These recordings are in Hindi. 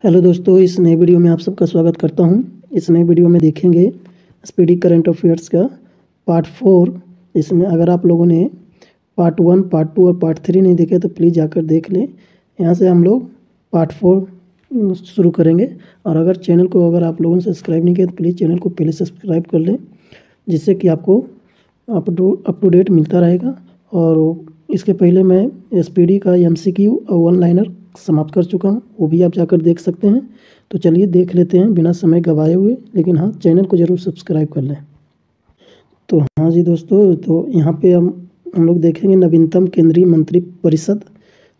हेलो दोस्तों, इस नए वीडियो में आप सबका स्वागत करता हूं। इस नए वीडियो में देखेंगे स्पीडी करंट अफेयर्स का पार्ट 4। इसमें अगर आप लोगों ने पार्ट 1, पार्ट 2 और पार्ट 3 नहीं देखे तो प्लीज़ जाकर देख लें। यहां से हम लोग पार्ट 4 शुरू करेंगे। और अगर चैनल को आप लोगों ने सब्सक्राइब नहीं किया तो प्लीज़ चैनल को पहले सब्सक्राइब कर लें, जिससे कि आपको अप टू डेट मिलता रहेगा। और इसके पहले मैं स्पीडी का MCQ और वन लाइनर समाप्त कर चुका हूँ, वो भी आप जाकर देख सकते हैं। तो चलिए देख लेते हैं बिना समय गवाए हुए, लेकिन हाँ, चैनल को ज़रूर सब्सक्राइब कर लें। तो हाँ जी दोस्तों, तो यहाँ पे हम लोग देखेंगे नवीनतम केंद्रीय मंत्री परिषद।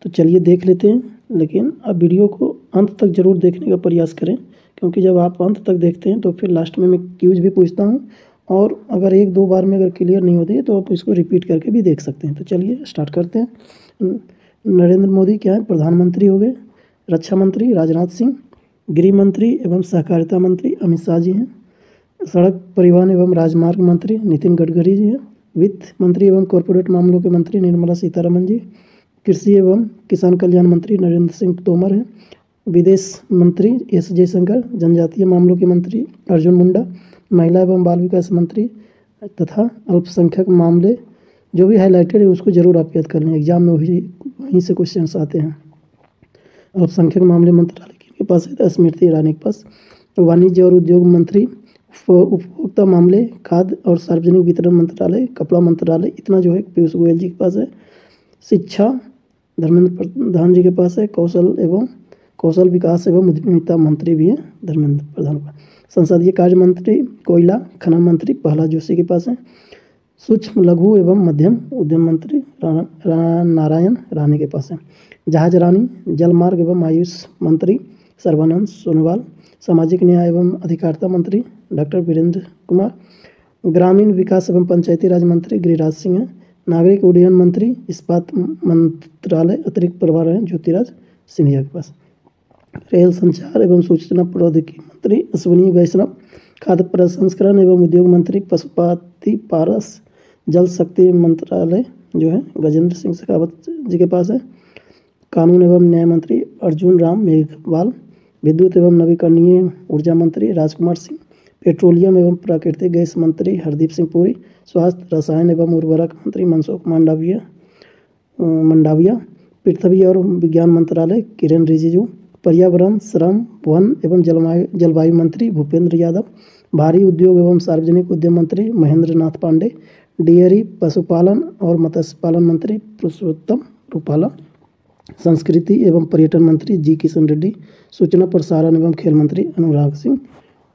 तो चलिए देख लेते हैं, लेकिन आप वीडियो को अंत तक ज़रूर देखने का प्रयास करें, क्योंकि जब आप अंत तक देखते हैं तो फिर लास्ट में मैं क्यूज भी पूछता हूँ, और अगर एक दो बार में अगर क्लियर नहीं होती है तो आप इसको रिपीट करके भी देख सकते हैं। तो चलिए स्टार्ट करते हैं। नरेंद्र मोदी क्या है, प्रधानमंत्री हो गए। रक्षा मंत्री राजनाथ सिंह, गृह मंत्री एवं सहकारिता मंत्री अमित शाह जी हैं। सड़क परिवहन एवं राजमार्ग मंत्री नितिन गडकरी जी हैं। वित्त मंत्री एवं कॉरपोरेट मामलों के मंत्री निर्मला सीतारमण जी। कृषि एवं किसान कल्याण मंत्री नरेंद्र सिंह तोमर हैं। विदेश मंत्री एस जयशंकर। जनजातीय मामलों के मंत्री अर्जुन मुंडा। महिला एवं बाल विकास मंत्री तथा अल्पसंख्यक मामले, जो भी हाईलाइटेड है उसको जरूर आप याद कर लें, एग्जाम में वहीं से क्वेश्चंस आते हैं। अल्पसंख्यक मामले मंत्रालय के पास है, स्मृति ईरानी के पास। वाणिज्य और उद्योग मंत्री, उपभोक्ता मामले, खाद्य और सार्वजनिक वितरण मंत्रालय, कपड़ा मंत्रालय, इतना जो है पीयूष गोयल जी के पास है। शिक्षा धर्मेंद्र प्रधान जी के पास है। कौशल विकास एवं उद्यमिता मंत्री भी हैं धर्मेंद्र प्रधान का। संसदीय कार्य मंत्री, कोयला खनन मंत्री प्रहलाद जोशी के पास है। सूक्ष्म लघु एवं मध्यम उद्यम मंत्री नारायण राणे के पास है। जहाज रानी, जल मार्ग एवं आयुष मंत्री सर्बानंद सोनोवाल। सामाजिक न्याय एवं अधिकारिता मंत्री डॉक्टर वीरेंद्र कुमार। ग्रामीण विकास एवं पंचायती राज मंत्री गिरिराज सिंह हैं। नागरिक उड्डयन मंत्री, इस्पात मंत्रालय अतिरिक्त प्रभार हैं ज्योतिराज सिंधिया के पास। रेल संचार एवं सूचना प्रौद्योगिकी मंत्री अश्विनी वैष्णव। खाद्य प्रसंस्करण एवं उद्योग मंत्री पशुपति पारस। जल शक्ति मंत्रालय जो है गजेंद्र सिंह शेखावत जी के पास है। कानून एवं न्याय मंत्री अर्जुन राम मेघवाल। विद्युत एवं नवीकरणीय ऊर्जा मंत्री राजकुमार सिंह। पेट्रोलियम एवं प्राकृतिक गैस मंत्री हरदीप सिंह पुरी। स्वास्थ्य रसायन एवं उर्वरक मंत्री मनसुख मंडाविया। पृथ्वी और विज्ञान मंत्रालय किरेन रिजिजू। पर्यावरण, श्रम, वन एवं जलवायु मंत्री भूपेंद्र यादव। भारी उद्योग एवं सार्वजनिक उद्यम मंत्री महेंद्र नाथ पांडे। डेयरी, पशुपालन और मत्स्य पालन मंत्री पुरुषोत्तम रूपाला। संस्कृति एवं पर्यटन मंत्री जी किशन रेड्डी। सूचना प्रसारण एवं खेल मंत्री अनुराग सिंह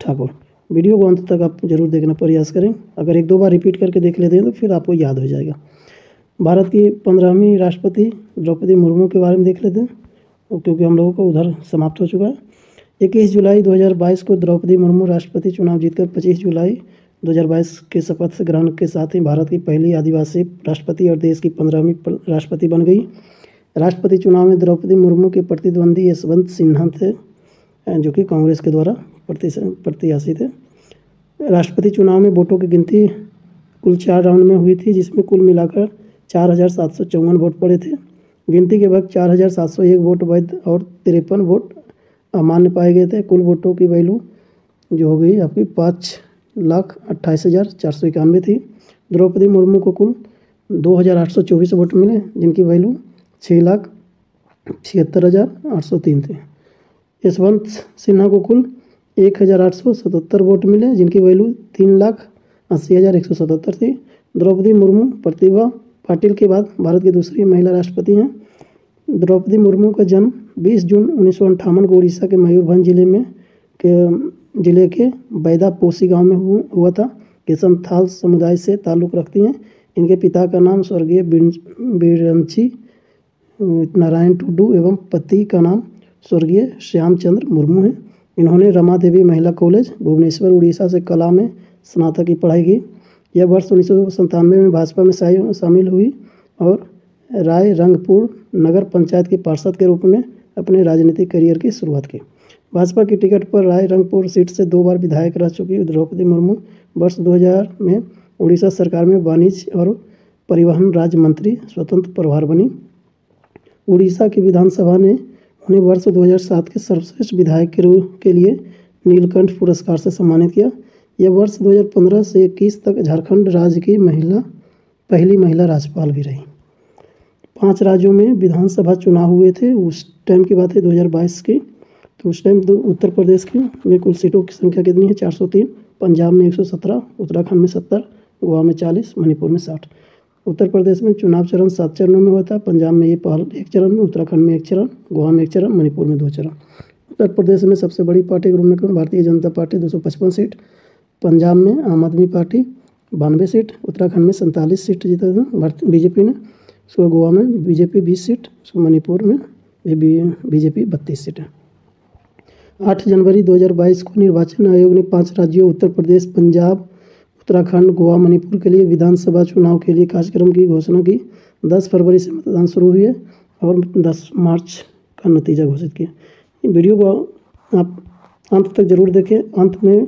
ठाकुर। वीडियो को अंत तक आप जरूर देखने का प्रयास करें। अगर एक दो बार रिपीट करके देख लेते हैं तो फिर आपको याद हो जाएगा। भारत की 15वीं राष्ट्रपति द्रौपदी मुर्मू के बारे में देख लेते हैं, क्योंकि हम लोगों को उधर समाप्त हो चुका है। 21 जुलाई 2022 को द्रौपदी मुर्मू राष्ट्रपति चुनाव जीतकर 25 जुलाई 2022 के शपथ ग्रहण के साथ ही भारत की पहली आदिवासी राष्ट्रपति और देश की 15वीं राष्ट्रपति बन गई। राष्ट्रपति चुनाव में द्रौपदी मुर्मू के प्रतिद्वंदी यशवंत सिन्हा थे, जो कि कांग्रेस के द्वारा प्रत्याशी थे। राष्ट्रपति चुनाव में वोटों की गिनती कुल 4 राउंड में हुई थी, जिसमें कुल मिलाकर 4754 वोट पड़े थे। गिनती के वक्त 4701 वोट वैध और 53 वोट अमान्य पाए गए थे। कुल वोटों की वैल्यू जो हो गई आपकी 5,28,491 थी। द्रौपदी मुर्मू को कुल 2,824 वोट मिले, जिनकी वैल्यू 6,76,803 थे। यशवंत सिन्हा को कुल 1,877 वोट मिले, जिनकी वैल्यू 3,80,177 थी। द्रौपदी मुर्मू प्रतिभा पाटिल के बाद भारत की दूसरी महिला राष्ट्रपति हैं। द्रौपदी मुर्मू का जन्म 20 जून 1958 को उड़ीसा के मयूरभंज जिले के बैदापोसी गांव में हुआ था। ये संथाल समुदाय से ताल्लुक़ रखती हैं। इनके पिता का नाम स्वर्गीय बिरंची नारायण टुडू एवं पति का नाम स्वर्गीय श्यामचंद्र मुर्मू है। इन्होंने रमा देवी महिला कॉलेज भुवनेश्वर उड़ीसा से कला में स्नातक की पढ़ाई की। यह वर्ष 1997 में भाजपा में शामिल हुई और राय रंगपुर नगर पंचायत के पार्षद के रूप में अपने राजनीतिक करियर की शुरुआत की। भाजपा की टिकट पर राय रंगपुर सीट से 2 बार विधायक रह चुकी द्रौपदी मुर्मू वर्ष 2000 में उड़ीसा सरकार में वाणिज्य और परिवहन राज्य मंत्री स्वतंत्र प्रभार बनी। उड़ीसा की विधानसभा ने उन्हें वर्ष 2007 के सर्वश्रेष्ठ विधायक के लिए नीलकंठ पुरस्कार से सम्मानित किया। यह वर्ष 2015 से 21 तक झारखंड राज्य की पहली महिला राज्यपाल भी रही। 5 राज्यों में विधानसभा चुनाव हुए थे, उस टाइम की बात है 2022 की। तो उस टाइम उत्तर प्रदेश की में कुल सीटों की संख्या कितनी है? 403। पंजाब में 117, उत्तराखंड में 70, गोवा में 40, मणिपुर में 60। उत्तर प्रदेश में चुनाव चरण 7 चरणों में होता है। पंजाब में ये पहल 1 चरण में, उत्तराखंड में 1 चरण, गोवा में 1 चरण, मणिपुर में 2 चरण। उत्तर प्रदेश में सबसे बड़ी पार्टी के रूप में भारतीय जनता पार्टी 255 सीट, पंजाब में आम आदमी पार्टी 92 सीट, उत्तराखंड में 47 सीट जीता था बीजेपी ने, उसको गोवा में बीजेपी 20 सीट, उसको मणिपुर में बीजेपी 32 सीट है। 8 जनवरी 2022 को निर्वाचन आयोग ने 5 राज्यों उत्तर प्रदेश, पंजाब, उत्तराखंड, गोवा, मणिपुर के लिए विधानसभा चुनाव के लिए कार्यक्रम की घोषणा की। 10 फरवरी से मतदान शुरू हुए और 10 मार्च का नतीजा घोषित किया। वीडियो को आप अंत तक जरूर देखें। अंत में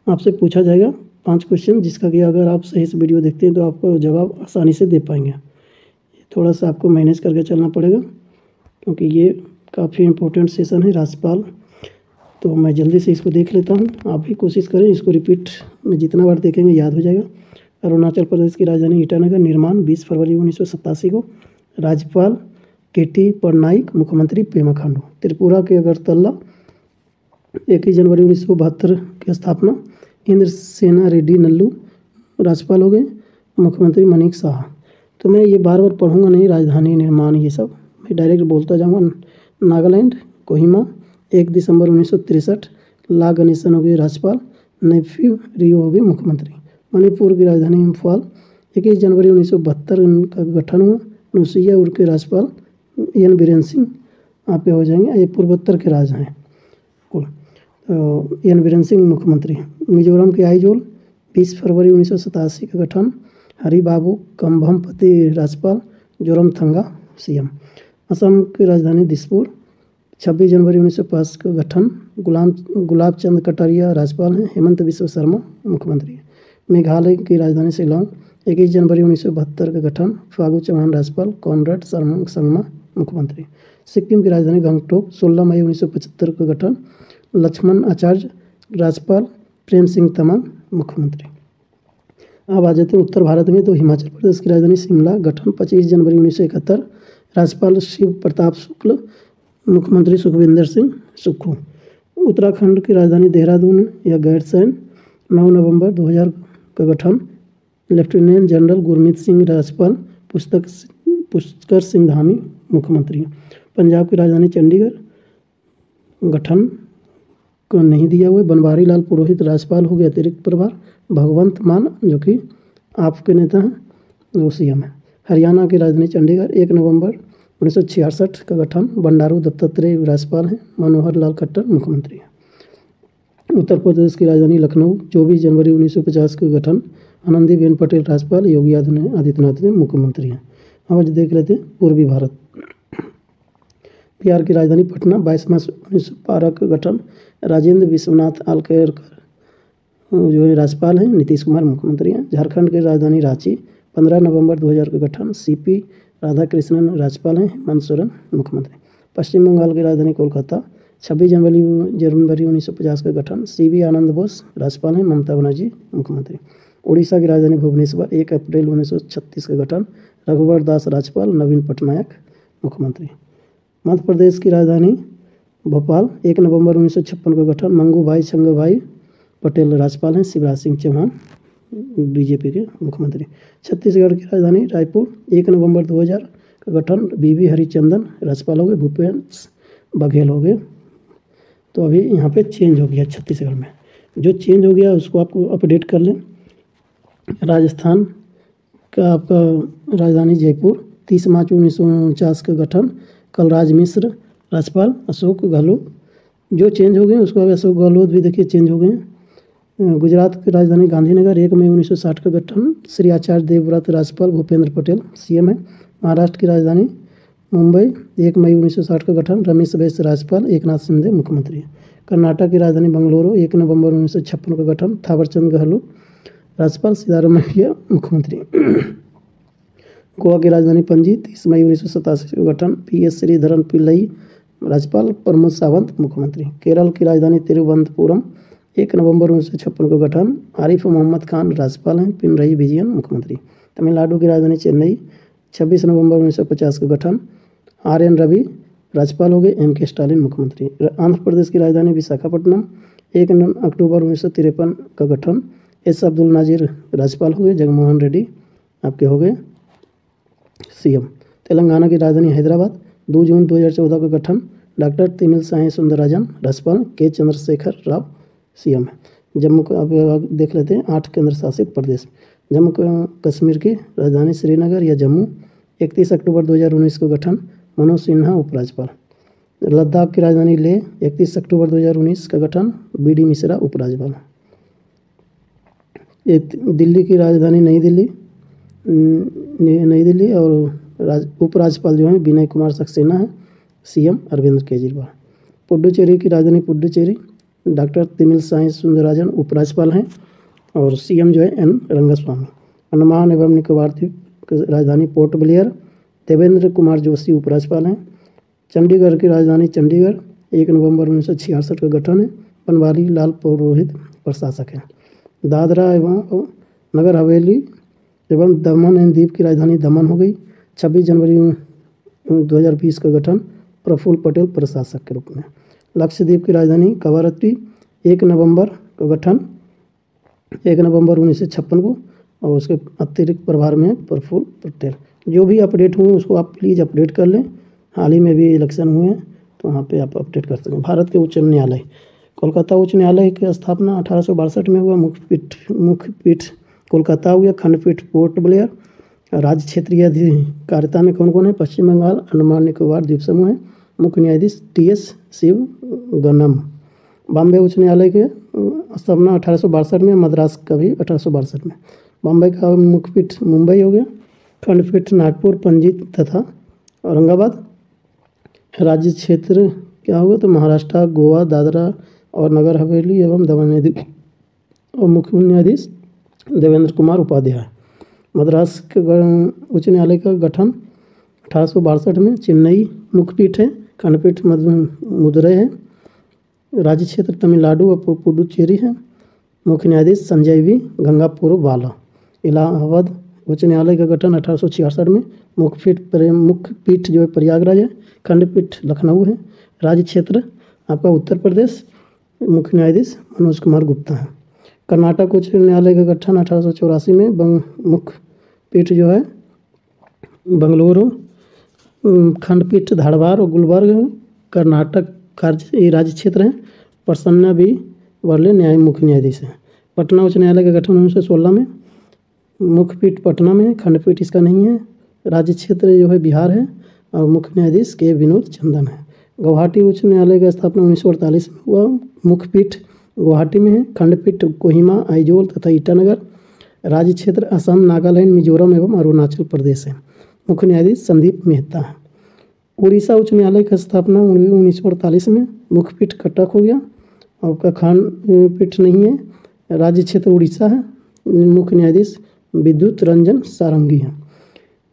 आपसे पूछा जाएगा 5 क्वेश्चन, जिसका कि अगर आप सही से वीडियो देखते हैं तो आपको जवाब आसानी से दे पाएंगे। थोड़ा सा आपको मैनेज करके चलना पड़ेगा क्योंकि ये काफ़ी इम्पोर्टेंट सेशन है राज्यपाल। तो मैं जल्दी से इसको देख लेता हूँ, आप भी कोशिश करें इसको रिपीट में जितना बार देखेंगे याद हो जाएगा। अरुणाचल प्रदेश की राजधानी ईटानगर, निर्माण 20 फरवरी 1987 को, राज्यपाल केटी पटनायक, मुख्यमंत्री पेमा खांडू। त्रिपुरा के अगरतला 21 जनवरी 1972 की स्थापना, इंद्र सेना रेड्डी नल्लू राज्यपाल हो गए, मुख्यमंत्री मनीष शाह। तो मैं ये बार बार पढ़ूंगा नहीं, राजधानी निर्माण ये सब मैं डायरेक्ट बोलता जाऊँगा। नागालैंड कोहिमा 1 दिसंबर 1963 ला गणेशन हो गए राज्यपाल, नेफ्यू रियो हो गए मुख्यमंत्री। मणिपुर की राजधानी इम्फाल 21 जनवरी 1972 इनका गठन हुआ, नुसिया उर के राज्यपाल एन बीरेन सिंह यहाँ पे हो जाएंगे। ये पूर्वोत्तर के राज हैं कुल। एन बीरेन सिंह मुख्यमंत्री। मिजोरम के आइजोल 20 फरवरी 1987 का गठन, हरि बाबू कम्भमपति राज्यपाल, जोरमथंगा सीएम। असम की राजधानी दिसपुर 26 जनवरी 1905 का गठन, गुलाब चंद कटारिया राज्यपाल हैं, हेमंत बिस्व शर्मा मुख्यमंत्री हैं। मेघालय की राजधानी शिलांग 21 जनवरी 1972 का गठन, फागू चौहान राज्यपाल, कॉनराड संगमा मुख्यमंत्री। सिक्किम की राजधानी गंगटोक 16 मई 1975 का गठन, लक्ष्मण आचार्य राज्यपाल, प्रेम सिंह तमांग मुख्यमंत्री। अब आ जाते हैं उत्तर भारत में। तो हिमाचल प्रदेश की राजधानी शिमला, गठन 25 जनवरी 1971, राज्यपाल शिव प्रताप शुक्ल, मुख्यमंत्री सुखविंदर सिंह सुक्खू। उत्तराखंड की राजधानी देहरादून या गैरसैंण 9 नवंबर 2000 का गठन, लेफ्टिनेंट जनरल गुरमीत सिंह राज्यपाल, पुष्कर सिंह धामी मुख्यमंत्री। पंजाब की राजधानी चंडीगढ़, गठन को नहीं दिया हुआ, बनवारी लाल पुरोहित राज्यपाल हो गए अतिरिक्त प्रभार, भगवंत मान जो कि आपके नेता हैं वो सीएम है। हरियाणा की राजधानी चंडीगढ़ 1 नवंबर 1966 का गठन, बंडारू दत्तात्रेय राज्यपाल हैं, मनोहर लाल खट्टर मुख्यमंत्री हैं। उत्तर प्रदेश की राजधानी लखनऊ 24 जनवरी 1950 का गठन, आनंदीबेन पटेल राज्यपाल, योगी आदित्यनाथ ने मुख्यमंत्री हैं। अब आज देख लेते हैं पूर्वी भारत। बिहार की राजधानी पटना 22 मार्च 1912 का गठन, राजेंद्र विश्वनाथ आलकेरकर जो है राज्यपाल हैं, नीतीश कुमार मुख्यमंत्री हैं। झारखंड की राजधानी रांची 15 नवंबर 2000 का गठन, सीपी राधाकृष्णन राज्यपाल हैं, हेमंत सोरेन मुख्यमंत्री। पश्चिम बंगाल की राजधानी कोलकाता 26 जनवरी 1950 का गठन, सीवी आनंद बोस राज्यपाल हैं, ममता बनर्जी मुख्यमंत्री। उड़ीसा की राजधानी भुवनेश्वर 1 अप्रैल 1936 का गठन, रघुवर दास राज्यपाल, नवीन पटनायक मुख्यमंत्री। मध्य प्रदेश की राजधानी भोपाल 1 नवंबर 1956 का गठन, मंगूभाई छंगूभाई पटेल राज्यपाल हैं, शिवराज सिंह चौहान बीजेपी के मुख्यमंत्री। छत्तीसगढ़ की राजधानी रायपुर 1 नवंबर 2000 का गठन, बीवी हरिचंदन राज्यपाल हो गए, भूपेश बघेल हो गए। तो अभी यहाँ पे चेंज हो गया छत्तीसगढ़ में, जो चेंज हो गया उसको आपको अपडेट कर लें। राजस्थान का आपका राजधानी जयपुर 30 मार्च 1949 का गठन, कलराज मिश्र राज्यपाल, अशोक गहलोत जो चेंज हो गए उसको अब अशोक गहलोत भी देखिए चेंज हो गए। गुजरात की राजधानी गांधीनगर 1 मई 1960 का गठन, श्री आचार्य देवव्रत राज्यपाल, भूपेंद्र पटेल सीएम है। महाराष्ट्र की राजधानी मुंबई 1 मई 1960 का गठन, रमेश बैस राज्यपाल, एकनाथ शिंदे मुख्यमंत्री। कर्नाटक की राजधानी बंगलुरु 1 नवंबर 1956 का गठन, थावरचंद गहलोत राज्यपाल, सिद्धारमैया मुख्यमंत्री। गोवा की राजधानी पणजी 30 मई 1987 का गठन, PS श्रीधरन पिल्लई राज्यपाल प्रमोद सावंत मुख्यमंत्री। केरल की राजधानी तिरुवनंतपुरम 1 नवंबर 1956 को गठन, आरिफ मोहम्मद खान राज्यपाल हैं, पिनरई विजयन मुख्यमंत्री। तमिलनाडु की राजधानी चेन्नई 26 नवंबर 1950 को गठन, RN रवि राज्यपाल हो गए, MK स्टालिन मुख्यमंत्री। आंध्र प्रदेश की राजधानी विशाखापट्टनम 1 अक्टूबर 1953 का गठन, S अब्दुल नाजिर राज्यपाल हो गए, जगनमोहन रेड्डी आपके हो गए CM। तेलंगाना की राजधानी हैदराबाद 2 जून 2014 का गठन, डॉक्टर तमिलसाई सुंदरराजन राज्यपाल, K चंद्रशेखर राव CM है। जम्मू को अब देख लेते हैं 8 केंद्र शासित प्रदेश। जम्मू कश्मीर की राजधानी श्रीनगर या जम्मू 31 अक्टूबर 2019 को गठन, मनोज सिन्हा उपराज्यपाल। लद्दाख की राजधानी लेह 31 अक्टूबर 2019 का गठन, BD मिश्रा उपराज्यपाल। दिल्ली की राजधानी नई दिल्ली और उपराज्यपाल जो हैं विनय कुमार सक्सेना है, CM अरविंद केजरीवाल। पुडुचेरी की राजधानी पुडुचेरी, डॉक्टर तमिलसाई सुंदरराजन उपराज्यपाल हैं और CM जो है N रंगस्वामी। अंडमान एवं निकोबार द्वीप की राजधानी पोर्ट ब्लेयर, देवेंद्र कुमार जोशी उपराज्यपाल हैं। चंडीगढ़ की राजधानी चंडीगढ़ 1 नवंबर 1966 का गठन है, बनवारी लाल पुरोहित प्रशासक हैं। दादरा एवं नगर हवेली एवं दमन एंड दीव की राजधानी दमन हो गई, 26 जनवरी 2020 का गठन, प्रफुल्ल पटेल प्रशासक के रूप में। लक्षद्वीप की राजधानी कवरत्ती 1 नवंबर का गठन, 1 नवंबर 1956 को, और उसके अतिरिक्त प्रभार में प्रफुल्ल पटेल। जो भी अपडेट हुए उसको आप प्लीज़ अपडेट कर लें। हाल ही में भी इलेक्शन हुए हैं तो वहाँ पे आप अपडेट कर सकें। भारत के उच्च न्यायालय, कोलकाता उच्च न्यायालय की स्थापना 1862 में हुआ। मुख्य पीठ कोलकाता हुआ, खंडपीठ पोर्ट ब्लेयर। राज्य क्षेत्रीय अधिकारिता में कौन कौन है? पश्चिम बंगाल, अंडमान निकोबार द्वीप समूह है। मुख्य न्यायाधीश TS शिवगन्नम। बॉम्बे उच्च न्यायालय के स्थापना 1862 में, मद्रास का भी 1862 में। बॉम्बे का मुख्य पीठ मुंबई हो गया। खंडपीठ नागपुर, पणजी तथा औरंगाबाद। राज्य क्षेत्र क्या होगा? तो महाराष्ट्र, गोवा, दादरा और नगर हवेली एवं दमन और मुख्य न्यायाधीश देवेंद्र कुमार उपाध्याय। मद्रास के उच्च न्यायालय का गठन 1862 में। चेन्नई मुख्य पीठ है। खंडपीठ मदुरई है। राज्य क्षेत्र तमिलनाडु और पुडुचेरी है। मुख्य न्यायाधीश संजय V गंगापुरवाला। इलाहाबाद उच्च न्यायालय का गठन 1866 में। मुख्य पीठ जो है प्रयागराज है। खंडपीठ लखनऊ है। राज्य क्षेत्र आपका उत्तर प्रदेश। मुख्य न्यायाधीश मनोज कुमार गुप्ता है। कर्नाटक उच्च न्यायालय का गठन 1884 में। मुख्य पीठ जो है बंगलुरु। खंडपीठ धारवाड़ और गुलबर्ग। कर्नाटक राज्य क्षेत्र है। प्रसन्ना V वर्ले न्याय मुख्य न्यायाधीश है। पटना उच्च न्यायालय का गठन 1916 में। मुख्य पीठ पटना में है। खंडपीठ इसका नहीं है। राज्य क्षेत्र जो है बिहार है और मुख्य न्यायाधीश K विनोद चंदन है। गुवाहाटी उच्च न्यायालय का स्थापना 1948 में हुआ। मुख्य पीठ गुवाहाटी में है। खंडपीठ कोहिमा, आइजोल तथा ईटानगर। राज्य क्षेत्र असम, नागालैंड, मिजोरम एवं अरुणाचल प्रदेश है। मुख्य न्यायाधीश संदीप मेहता है। उड़ीसा उच्च न्यायालय की स्थापना 1948 में। मुख्य पीठ कटक हो गया और का खंडपीठ नहीं है। राज्य क्षेत्र उड़ीसा है। मुख्य न्यायाधीश विद्युत रंजन सारंगी है।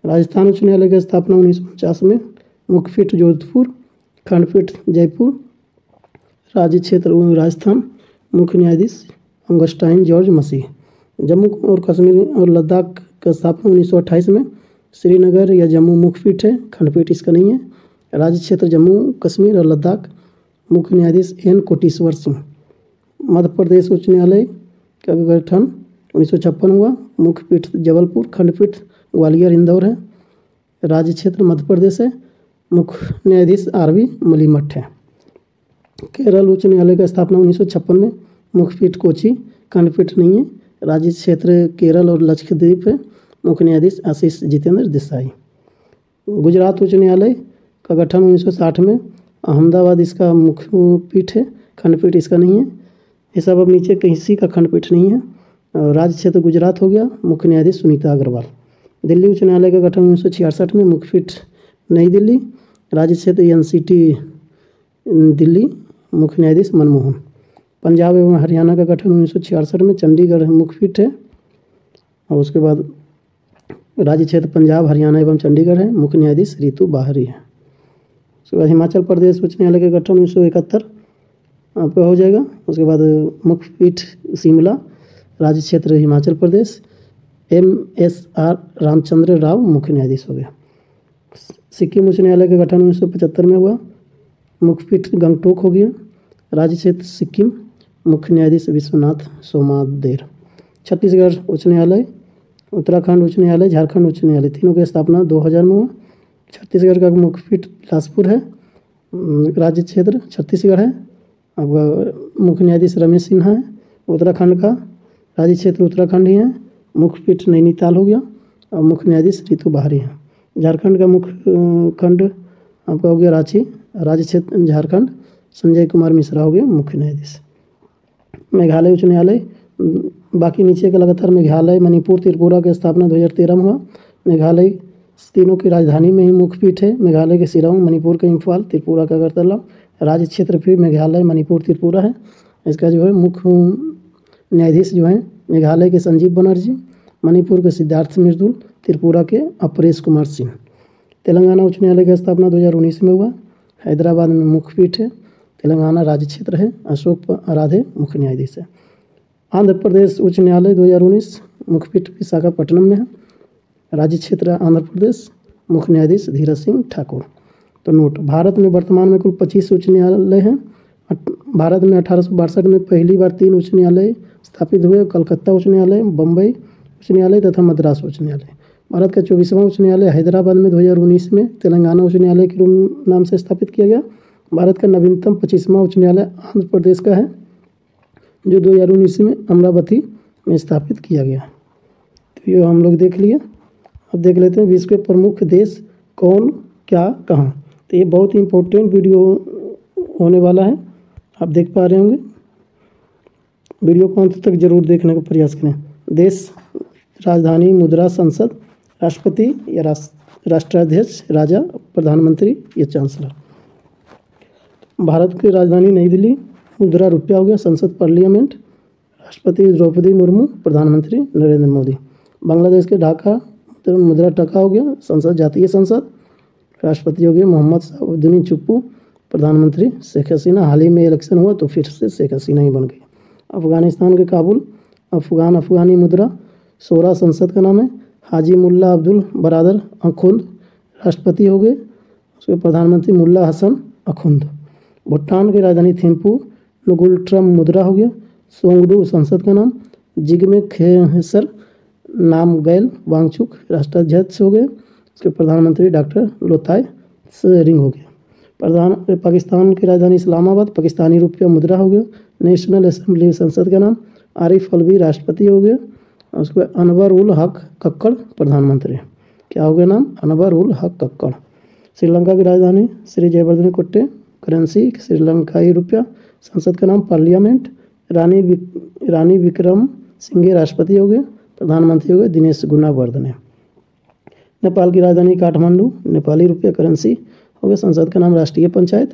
राजस्थान उच्च न्यायालय की स्थापना 1949 में। मुख्य पीठ जोधपुर। खंडपीठ जयपुर। राज्य क्षेत्र राजस्थान। मुख्य न्यायाधीश ऑगस्टाइन जॉर्ज मसीह। जम्मू और कश्मीर और लद्दाख का स्थापना 1928 में। श्रीनगर या जम्मू मुख्य पीठ है। खंडपीठ इसका नहीं है। राज्य क्षेत्र जम्मू कश्मीर और लद्दाख। मुख्य न्यायाधीश N कोटेश्वर सिंह। मध्य प्रदेश उच्च न्यायालय का गठन 1956 हुआ। मुख्य पीठ जबलपुर। खंडपीठ ग्वालियर इंदौर है। राज्य क्षेत्र मध्य प्रदेश है। मुख्य न्यायाधीश RV मलिमठ है। केरल उच्च न्यायालय का स्थापना 1956 में। मुख्य पीठ कोची। खंडपीठ नहीं है। राज्य क्षेत्र केरल और लक्षद्वीप है। मुख्य न्यायाधीश आशीष जितेंद्र देसाई। गुजरात उच्च न्यायालय का गठन 1960 में। अहमदाबाद इसका मुख्य पीठ है। खंडपीठ इसका नहीं है। ये सब अब नीचे किसी का खंडपीठ नहीं है। राज्य क्षेत्र गुजरात हो गया। मुख्य न्यायाधीश सुनीता अग्रवाल। दिल्ली उच्च न्यायालय का गठन 1966 में। मुख्य पीठ नई दिल्ली। राज्य क्षेत्र NCT दिल्ली। मुख्य न्यायाधीश मनमोहन। पंजाब एवं हरियाणा का गठन 1966 में। चंडीगढ़ मुख्य पीठ है और उसके बाद राज्य क्षेत्र पंजाब, हरियाणा एवं चंडीगढ़ है। मुख्य न्यायाधीश रितु बाहरी है। उसके बाद हिमाचल प्रदेश उच्च न्यायालय का गठन 1971 आपका हो जाएगा। उसके बाद मुख्यपीठ शिमला, राज्य क्षेत्र हिमाचल प्रदेश, MSR रामचंद्र राव मुख्य न्यायाधीश हो गया। सिक्किम उच्च न्यायालय का गठन 1975 में हुआ, मुख्यपीठ गंगटोक हो गया, राज्य क्षेत्र सिक्किम, मुख्य न्यायाधीश विश्वनाथ सोमादेर। छत्तीसगढ़ उच्च न्यायालय, उत्तराखंड उच्च न्यायालय, झारखंड उच्च न्यायालय, तीनों की स्थापना 2000 में हुआ। छत्तीसगढ़ का मुख्यपीठ बिलासपुर है, राज्य क्षेत्र छत्तीसगढ़ है, आपका मुख्य न्यायाधीश रमेश सिन्हा है। उत्तराखंड का राज्य क्षेत्र उत्तराखंड ही है, मुख्यपीठ नैनीताल हो गया और मुख्य न्यायाधीश रितु बहारी है। झारखंड का मुख्य खंड आपका हो गया रांची, राज्य क्षेत्र झारखंड, संजय कुमार मिश्रा हो गया मुख्य न्यायाधीश। मेघालय उच्च न्यायालय, बाकी नीचे का लगातार मेघालय, मणिपुर, त्रिपुरा की स्थापना 2013 में हुआ। मेघालय तीनों की राजधानी में ही मुख्यपीठ है, मेघालय के शिलांग, मणिपुर का इम्फाल, त्रिपुरा का अगरतला। राज्य क्षेत्र फिर मेघालय, मणिपुर, त्रिपुरा है। इसका जो है मुख्य न्यायाधीश जो है मेघालय के संजीव बनर्जी, मणिपुर के सिद्धार्थ मिर्दुल, त्रिपुरा के अपरेश कुमार सिंह। तेलंगाना उच्च न्यायालय की स्थापना 2019 में हुआ। हैदराबाद में मुख्यपीठ है, तेलंगाना राज्य क्षेत्र है, अशोक आराधे मुख्य न्यायाधीश है। आंध्र प्रदेश उच्च न्यायालय 2019, मुख्यपीठ विशाखापट्टनम में है, राज्य क्षेत्र आंध्र प्रदेश, मुख्य न्यायाधीश धीरज सिंह ठाकुर। तो नोट, भारत में वर्तमान में कुल 25 उच्च न्यायालय हैं। भारत में 1862 में पहली बार 3 उच्च न्यायालय स्थापित हुए, कलकत्ता उच्च न्यायालय, बम्बई उच्च न्यायालय तथा मद्रास उच्च न्यायालय। भारत का 24वां उच्च न्यायालय हैदराबाद में 2019 में तेलंगाना उच्च न्यायालय के नाम से स्थापित किया गया। भारत का नवीनतम 25वां उच्च न्यायालय आंध्र प्रदेश का है, जो 2019 में अमरावती में स्थापित किया गया। तो ये हम लोग देख लिए। अब देख लेते हैं विश्व के प्रमुख देश कौन, क्या, कहाँ। तो ये बहुत ही इम्पोर्टेंट वीडियो होने वाला है, आप देख पा रहे होंगे। वीडियो को अंत तक जरूर देखने का प्रयास करें। देश, राजधानी, मुद्रा, संसद, राष्ट्रपति या राष्ट्राध्यक्ष, राजा, प्रधानमंत्री या चांसलर। भारत की राजधानी नई दिल्ली, मुद्रा रुपया हो गया, संसद पार्लियामेंट, राष्ट्रपति द्रौपदी मुर्मू, प्रधानमंत्री नरेंद्र मोदी। बांग्लादेश के ढाका, मुद्रा टका हो गया, संसद जातीय संसद, राष्ट्रपति हो गए मोहम्मद शाहबुद्दीन चुप्पू, प्रधानमंत्री शेख हसीना। हाल ही में इलेक्शन हुआ तो फिर से शेख हसीना ही बन गई। अफगानिस्तान के काबुल, अफगानी मुद्रा, शोरा संसद का नाम है, हाजी मुल्ला अब्दुल बरादर अखुंद राष्ट्रपति हो गए, उसके प्रधानमंत्री मुल्ला हसन अखुंद। भूटान की राजधानी थिम्पू, नुगुल मुद्रा हो गया, सोंगडू संसद का नाम, जिग्मे खेसर नामगैल वांगचुक राष्ट्राध्यक्ष हो गए, उसके प्रधानमंत्री डॉक्टर लोताय सेरिंग हो गया। पाकिस्तान की राजधानी इस्लामाबाद, पाकिस्तानी रुपया मुद्रा हो गया, नेशनल असेंबली संसद का नाम, आरिफ अलवी राष्ट्रपति हो गया, उसके बाद अनवर उल हक कक्कड़ प्रधानमंत्री। क्या हो गया नाम? अनवर उल हक कक्कड़। श्रीलंका की राजधानी श्री जयवर्धन कोट्टे, करेंसी श्रीलंकाई रुपया, संसद का नाम पार्लियामेंट, रानी विक्रम सिंघे राष्ट्रपति हो गए, प्रधानमंत्री हो गए दिनेश गुणावर्धने। नेपाल की राजधानी काठमांडू, नेपाली रुपया करेंसी हो गया, संसद का नाम राष्ट्रीय पंचायत,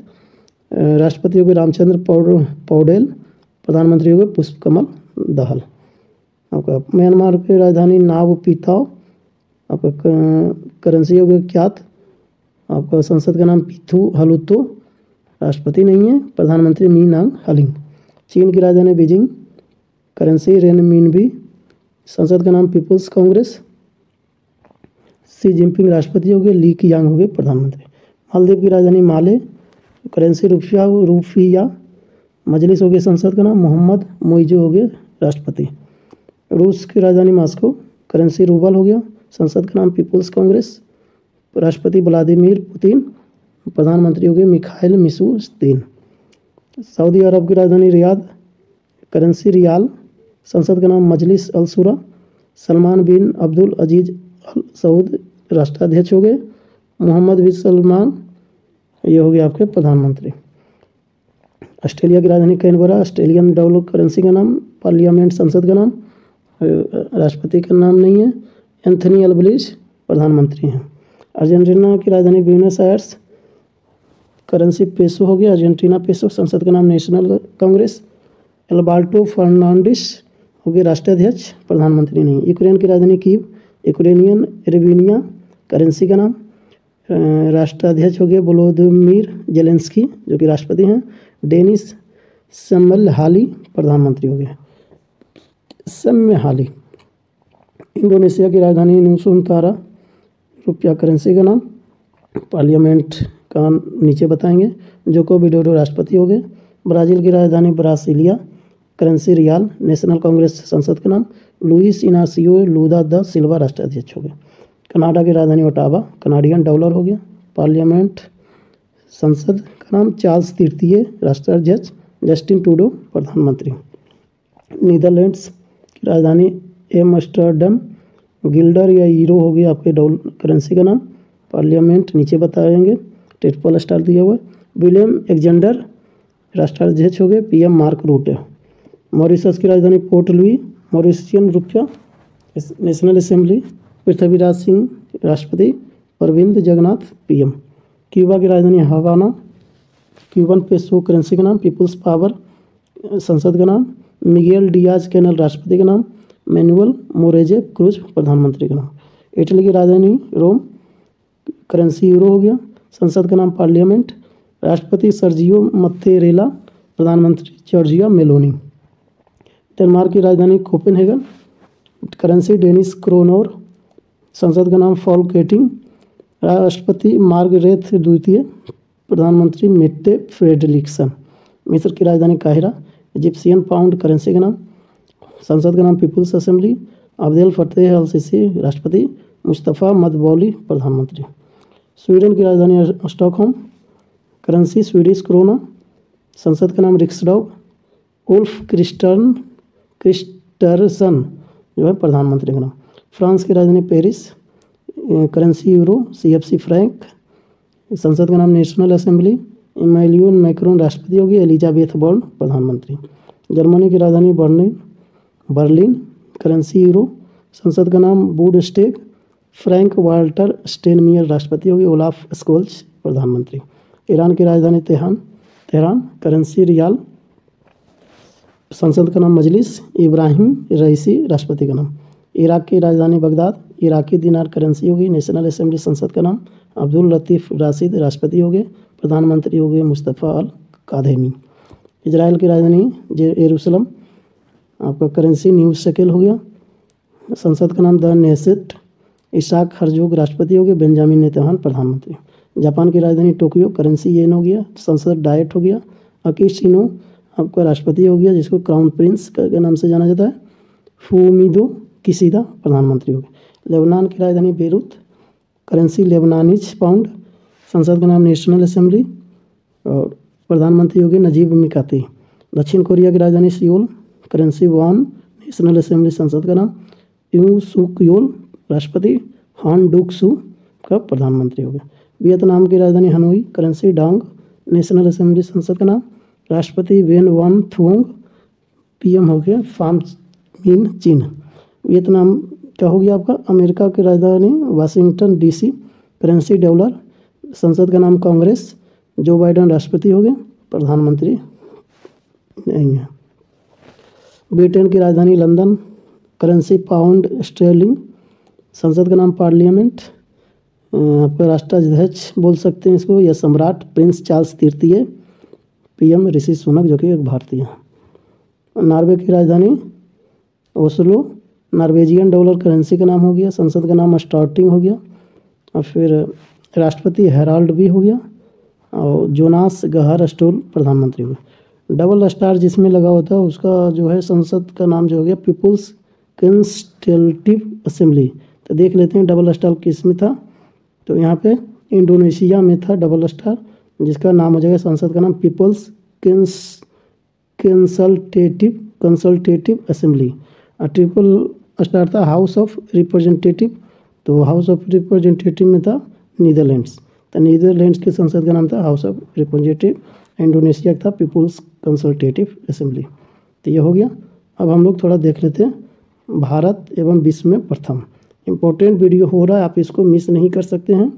राष्ट्रपति हो गए रामचंद्र पौडेल, प्रधानमंत्री हो गए पुष्पकमल दहल। आपका म्यांमार की राजधानी नाव पीताओ, आपका करेंसी हो गया क्यात, आपका संसद का नाम पीथू हलुतो, राष्ट्रपति नहीं है, प्रधानमंत्री मी नांग हलिंग। चीन की राजधानी बीजिंग, करेंसी रेनमिनबी, संसद का नाम पीपुल्स कांग्रेस, शी जिनपिंग राष्ट्रपति हो गए, ली कियांग हो गए प्रधानमंत्री। मालदीव की राजधानी माले, करेंसी रूफिया, मजलिस हो गई संसद का नाम, मोहम्मद मोइजो हो गए राष्ट्रपति। रूस की राजधानी मॉस्को, करेंसी रूबल हो गया, संसद का नाम पीपुल्स कांग्रेस, राष्ट्रपति व्लादिमीर पुतिन, प्रधानमंत्री हो गए मिखाइल मिशूस्तीन। सऊदी अरब की राजधानी रियाद, करेंसी रियाल, संसद का नाम मजलिस अल शुरा, सलमान बिन अब्दुल अजीज अल सऊद राष्ट्राध्यक्ष हो गए, मोहम्मद बिन सलमान ये हो गए आपके प्रधानमंत्री। ऑस्ट्रेलिया की राजधानी कैनबरा, ऑस्ट्रेलियन डॉलर करेंसी का नाम, पार्लियामेंट संसद का नाम, राष्ट्रपति का नाम नहीं है, एंथनी अल्बनीज़ प्रधानमंत्री हैं। अर्जेंटीना की राजधानी ब्यूनस आयर्स, करेंसी पेसो हो गया, अर्जेंटीना पेसो, संसद का नाम नेशनल कांग्रेस, एल्बर्टो फर्नांडिस हो गए राष्ट्राध्यक्ष, प्रधानमंत्री नहीं। यूक्रेन की राजधानी कीव, यूक्रेनियन एरबीनिया, करेंसी का नाम, राष्ट्राध्यक्ष हो गए वोलोदिमीर जेलेंस्की जो कि राष्ट्रपति हैं। डेनिस सम्मेलहाली प्रधानमंत्री हो गए। सम्मेलहाली। इंडोनेशिया की राजधानी नुसुंतारा, रुपया करेंसी का नाम। पार्लियामेंट का नीचे बताएंगे। जोको विडोडो राष्ट्रपति हो गए। ब्राज़ील की राजधानी Brasilia, currency real. National Congress संसद का नाम। लुइस इनासियो लूला दा सिल्वा राष्ट्राध्यक्ष हो गए। कनाडा की राजधानी ओटावा, कनाडियन डॉलर हो गया। पार्लियामेंट संसद का नाम चार्ल्स तृतीय राष्ट्राध्यक्ष। जस्टिन ट्रूडो प्रधानमंत्री। नीदरलैंड्स की राजधानी एम्स्टर्डम, गिल्डर या यूरो हो गया आपके करेंसी का नाम। पार्लियामेंट नीचे बताएंगे। ट्रिपल स्टार दिया हुआ है। विलियम एलेक्जेंडर राष्ट्राध्यक्ष हो गए। PM mark रूटे। मॉरिशस की राजधानी पोर्ट लुई, मॉरिशियन रुपया। नेशनल असेंबली पृथ्वीराज सिंह राष्ट्रपति। प्रविंद जगन्नाथ पीएम। क्यूबा की राजधानी हवाना, क्यूबन पेसो करेंसी का नाम। पीपुल्स पावर संसद का नाम। मिगेल डियाज कैनल राष्ट्रपति का नाम। मैनुअल मोरेजे क्रूज प्रधानमंत्री का नाम। इटली की राजधानी रोम, करेंसी यूरो हो गया। संसद का नाम पार्लियामेंट। राष्ट्रपति सर्जियो मत्तेरेला, प्रधानमंत्री जॉर्जिया मेलोनी। डेनमार्क की राजधानी कोपेनहेगन, करेंसी डेनिश क्रोनोर। संसद का नाम फॉल्केटिंग। राष्ट्रपति मार्गरेथ द्वितीय, प्रधानमंत्री मेट्टे फ्रेडरिक्सन। मिस्र की राजधानी काहिरा, इजिप्शियन पाउंड करेंसी का नाम। संसद का नाम पीपुल्स असेंबली। अब्देल फतेह अल सीसी राष्ट्रपति। मुस्तफ़ा मदबौली प्रधानमंत्री। स्वीडन की राजधानी स्टॉकहोम, करेंसी स्वीडिश क्रोना। संसद का नाम रिक्सडॉग। उल्फ क्रिस्टरसन जो है प्रधानमंत्री का नाम। फ्रांस की राजधानी Paris, currency euro. CFC Frank. संसद का नाम नेशनल असेंबली। इमैनुअल मैक्रोन राष्ट्रपति होगी। एलिजाबेथ बॉर्न प्रधानमंत्री। जर्मनी की राजधानी बर्लिन, करेंसी यूरो। संसद का नाम बूडस्टेग। फ्रैंक वाल्टर स्टेनमियर राष्ट्रपति होगी। ओलाफ स्कोल्स प्रधानमंत्री। ईरान की राजधानी तेहरान, करेंसी रियाल। संसद का नाम मजलिस। इब्राहिम रईसी राष्ट्रपति का नाम। इराक की राजधानी बगदाद, इराकी दिनार करेंसी होगी। नेशनल असेंबली संसद का नाम अब्दुल लतीफ़ राशिद राष्ट्रपति हो गए। प्रधानमंत्री हो गए मुस्तफ़ा अल कादेमी। इजराइल की राजधानी यरूशलेम, आपका करेंसी न्यू शेकेल हो गया। संसद का नाम द नेसेट। इसाक हरजोग राष्ट्रपति हो गए। बेंजामिन नेतन्याहू प्रधानमंत्री। जापान की राजधानी टोक्यो, करेंसी येन हो गया। संसद डाइट हो गया। अकिशिनो आपका राष्ट्रपति हो गया जिसको क्राउन प्रिंस के नाम से जाना जाता है। फूमिदो किसीदा प्रधानमंत्री हो गए। लेबनान की राजधानी बेरूत, करेंसी लेबनानीज पाउंड। संसद का नाम नेशनल असेंबली और प्रधानमंत्री हो गए नजीब मिकाती। दक्षिण कोरिया की राजधानी Seoul, currency won. National assembly संसद का नाम यू सुक योल राष्ट्रपति। हान डुक सू का प्रधानमंत्री हो गए। वियतनाम की राजधानी हनोई, करेंसी डांग। नेशनल असेंबली संसद का नाम राष्ट्रपति वेन वान थुओंग। पीएम हो गया फाम मिन चिन। वियतनाम क्या हो गया आपका। अमेरिका की राजधानी वाशिंगटन डीसी, करेंसी डॉलर। संसद का नाम कांग्रेस। जो बाइडेन राष्ट्रपति हो गए, प्रधानमंत्री नहीं है। ब्रिटेन की राजधानी लंदन, करेंसी पाउंड स्टर्लिंग। संसद का नाम पार्लियामेंट। आपका राष्ट्राध्यक्ष बोल सकते हैं इसको या सम्राट प्रिंस चार्ल्स तृतीय। पीएम ऋषि सुनक जो कि एक भारतीय है। नॉर्वे की राजधानी ओस्लो, नॉर्वेजियन डॉलर करेंसी का नाम हो गया। संसद का नाम स्टार्टिंग हो गया। और फिर राष्ट्रपति हेराल्ड भी हो गया। और जोनास गहर स्टोल प्रधानमंत्री हो गए। डबल स्टार जिसमें लगा होता है उसका जो है संसद का नाम जो हो गया पीपुल्स कंसल्टेटिव असेंबली। तो देख लेते हैं डबल स्टार किस में था। तो यहाँ पे इंडोनेशिया में था डबल स्टार, जिसका नाम हो जाएगा संसद का नाम पीपल्स कंसल्टेटिव असेंबली। और ट्रिपल स्टार था हाउस ऑफ रिप्रेजेंटेटिव। तो हाउस ऑफ रिप्रेजेंटेटिव में था नीदरलैंड्स। तो नीदरलैंड्स के संसद का नाम था हाउस ऑफ रिप्रेजेंटेटिव। इंडोनेशिया का था पीपल्स कंसल्टेटिव असेंबली। तो ये हो गया। अब हम लोग थोड़ा देख लेते हैं भारत एवं विश्व में प्रथम। इम्पोर्टेंट वीडियो हो रहा है, आप इसको मिस नहीं कर सकते हैं,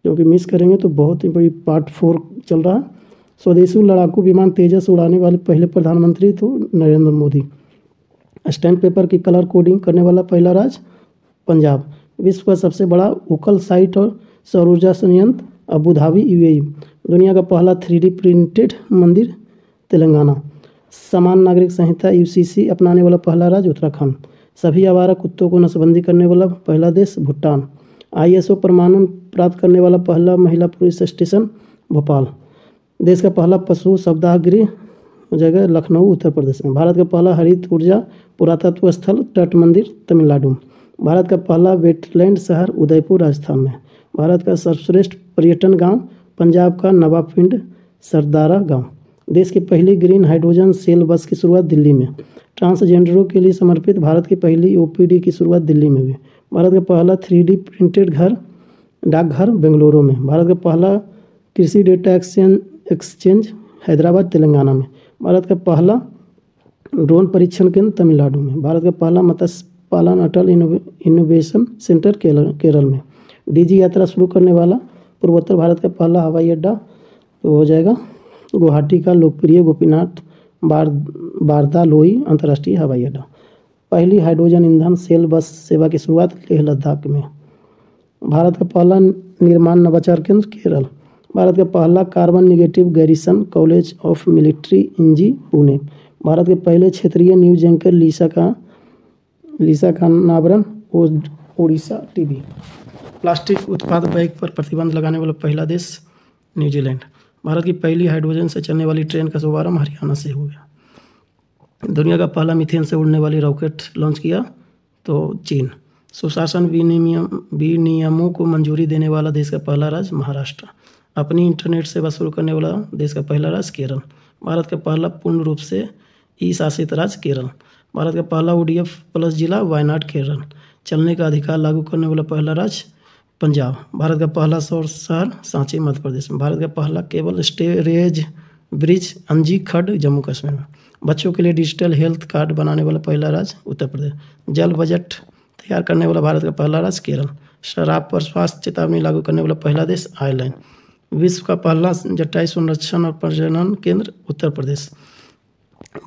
क्योंकि मिस करेंगे तो बहुत ही बड़ी पार्ट 4 चल रहा है। स्वदेशी लड़ाकू विमान तेजस उड़ाने वाले पहले प्रधानमंत्री तो नरेंद्र मोदी। स्टैम्प पेपर की कलर कोडिंग करने वाला पहला राज्य पंजाब। विश्व का सबसे बड़ा उकल साइट और सौर ऊर्जा संयंत्र अबू धाबी यूएई। दुनिया का पहला 3D प्रिंटेड मंदिर तेलंगाना। समान नागरिक संहिता यूसीसी अपनाने वाला पहला राज्य उत्तराखंड। सभी आवारा कुत्तों को नसबंदी करने वाला पहला देश भूटान। ISO प्रमाणन प्राप्त करने वाला पहला महिला पुलिस स्टेशन भोपाल। देश का पहला पशु सप्ताह गृह जगह लखनऊ उत्तर प्रदेश में। भारत का पहला हरित ऊर्जा पुरातत्व स्थल तट मंदिर तमिलनाडु। भारत का पहला वेटलैंड शहर उदयपुर राजस्थान में। भारत का सर्वश्रेष्ठ पर्यटन गांव पंजाब का नवाबपिंड सरदारा गांव। देश की पहली ग्रीन हाइड्रोजन सेल बस की शुरुआत दिल्ली में। ट्रांसजेंडरों के लिए समर्पित भारत की पहली OPD की शुरुआत दिल्ली में हुई। भारत का पहला 3D प्रिंटेड डाकघर बेंगलुरु में। भारत का पहला कृषि डेटा एक्सचेंज हैदराबाद तेलंगाना में। भारत का पहला ड्रोन परीक्षण केंद्र तमिलनाडु में। भारत का पहला मत्स्य पालन अटल इनोवेशन सेंटर केरल में। DG यात्रा शुरू करने वाला पूर्वोत्तर भारत का पहला हवाई अड्डा तो हो जाएगा गुवाहाटी का लोकप्रिय गोपीनाथ बारदालोई अंतर्राष्ट्रीय हवाई अड्डा। पहली हाइड्रोजन ईंधन सेल बस सेवा की शुरुआत लेह लद्दाख में। भारत का पहला निर्माण नवाचार केंद्र केरल। भारत का पहला carbon negative garrison college of military इंजी पुणे। भारत के पहले क्षेत्रीय न्यूज एंकर लीसा का अनावरण ओडिशा टीवी। प्लास्टिक उत्पाद बैग पर प्रतिबंध लगाने वाला पहला देश न्यूजीलैंड। भारत की पहली हाइड्रोजन से चलने वाली ट्रेन का शुभारंभ हरियाणा से हो गया। दुनिया का पहला मीथेन से उड़ने वाली रॉकेट लॉन्च किया तो चीन। सुशासन विनियमों को मंजूरी देने वाला देश का पहला राज्य महाराष्ट्र। अपनी इंटरनेट सेवा शुरू करने वाला देश का पहला राज्य केरल। भारत का पहला पूर्ण रूप से शासित राज्य केरल। भारत का पहला ODF प्लस जिला वायनाड केरल। चलने का अधिकार लागू करने वाला पहला राज्य पंजाब। भारत का पहला सौर शहर सांची मध्य प्रदेश में। भारत का पहला केबल स्टोरेज ब्रिज अंजी खड्ड जम्मू कश्मीर में। बच्चों के लिए डिजिटल हेल्थ कार्ड बनाने वाला पहला राज्य उत्तर प्रदेश। जल बजट तैयार करने वाला भारत का पहला राज्य केरल। शराब पर स्वास्थ्य चेतावनी लागू करने वाला पहला देश आयरलैंड। विश्व का पहला जटायु संरक्षण और प्रजनन केंद्र उत्तर प्रदेश।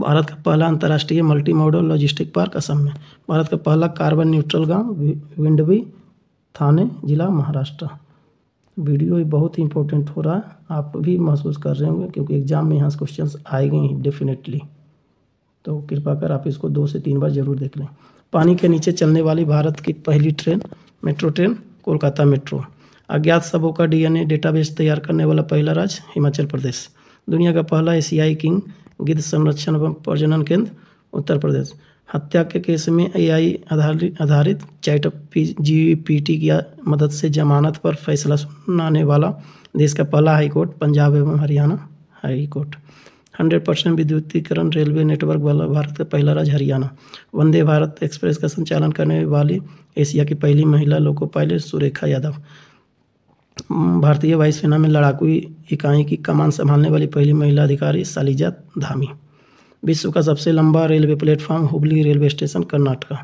भारत का पहला अंतर्राष्ट्रीय multi modal logistic park Assam में। भारत का पहला कार्बन न्यूट्रल गांव विंडबी थाने जिला महाराष्ट्र। वीडियो ये बहुत ही इंपॉर्टेंट हो रहा है, आप भी महसूस कर रहे होंगे क्योंकि एग्जाम में यहाँ से क्वेश्चंस आएंगे ही डेफिनेटली। तो कृपा कर आप इसको 2 से 3 बार जरूर देख लें। पानी के नीचे चलने वाली भारत की पहली train metro train Kolkata metro. अज्ञात शवों का DNA डेटाबेस तैयार करने वाला पहला राज्य हिमाचल प्रदेश। दुनिया का पहला एशियाई किंग गिद्ध संरक्षण एवं प्रजनन केंद्र उत्तर प्रदेश। हत्या के केस में AI आधारित चैट GPT की मदद से जमानत पर फैसला सुनाने वाला देश का पहला हाईकोर्ट पंजाब एवं हरियाणा हाई कोर्ट। 100% विद्युतीकरण रेलवे नेटवर्क वाला भारत का पहला राज्य हरियाणा। वंदे भारत एक्सप्रेस का संचालन करने वाली एशिया की पहली महिला लोको पायलट सुरेखा यादव। भारतीय वायुसेना में लड़ाकू इकाई की कमान संभालने वाली पहली महिला अधिकारी शालिजा धामी। विश्व का सबसे लंबा railway platform Hubli railway station Karnataka.